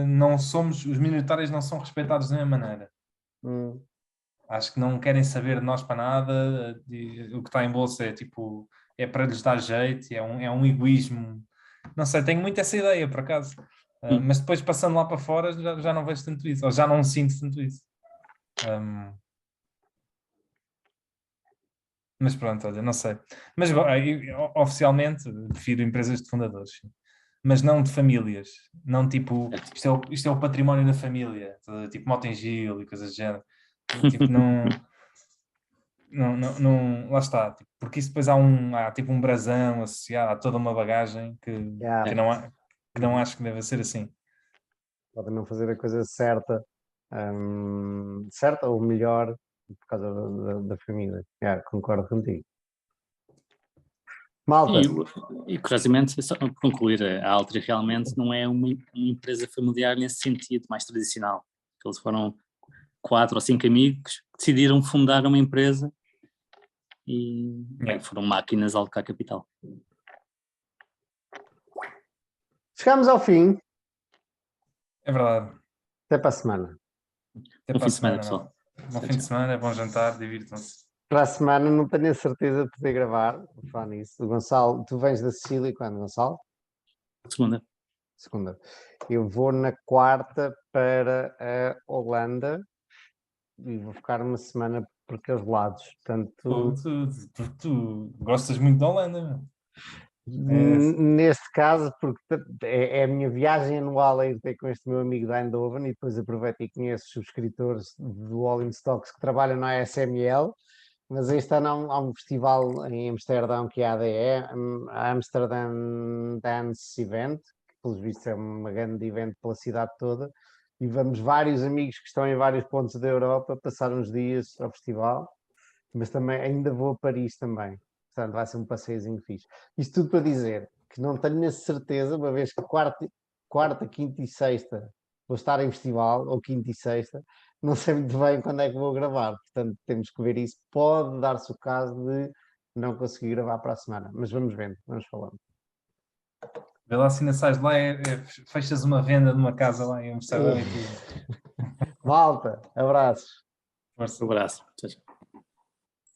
não somos, os minoritários não são respeitados da mesma maneira. Acho que não querem saber de nós para nada. O que está em bolsa é tipo, é para lhes dar jeito, é um egoísmo. Não sei, tenho muito essa ideia, por acaso. Mas depois passando lá para fora já não vejo tanto isso, ou já não sinto tanto isso. Mas pronto, olha, não sei. Mas oficialmente prefiro empresas de fundadores, sim. Mas não de famílias. Não tipo, isto é o património da família, tipo Motengil e coisas do género. Tipo, lá está. Tipo, porque isso depois há tipo um brasão associado, há toda uma bagagem que não acho que deve ser assim. Podem não fazer a coisa certa, certa ou melhor por causa da família. Concordo contigo. Malta. E curiosamente, só para concluir, a Altri realmente não é uma empresa familiar nesse sentido mais tradicional. Eles foram 4 ou 5 amigos que decidiram fundar uma empresa e foram máquinas a alocar capital. Chegamos ao fim. É verdade. Até para a semana. Até para a semana, pessoal. Bom fim de semana, bom jantar, divirtam-se. Para a semana não tenho a certeza de poder gravar. Vou falar nisso. O Gonçalo, tu vens da Sicília quando, Gonçalo? Segunda. Eu vou na quarta para a Holanda e vou ficar uma semana por aqueles lados. Portanto, tu gostas muito da Holanda, neste caso, porque é a minha viagem anual a ir ter com este meu amigo da Eindhoven e depois aproveito e conheço os subscritores do All in Stocks que trabalham na ASML, mas este ano há um festival em Amsterdão que é a ADE, a Amsterdam Dance Event, pelos vistos é uma grande evento pela cidade toda, e vamos vários amigos que estão em vários pontos da Europa passar uns dias ao festival, mas também ainda vou a Paris também, portanto vai ser um passeiozinho fixe. Isto tudo para dizer que não tenho a certeza, uma vez que quarta, quinta e sexta vou estar em festival, ou quinta e sexta, não sei muito bem quando é que vou gravar, portanto temos que ver isso. Pode dar-se o caso de não conseguir gravar para a semana, mas vamos vendo, vamos falando. Vê lá se ainda sais de lá, fechas uma venda numa casa lá em Amsterdão e tudo. Malta, abraços. Um abraço. Tchau, tchau.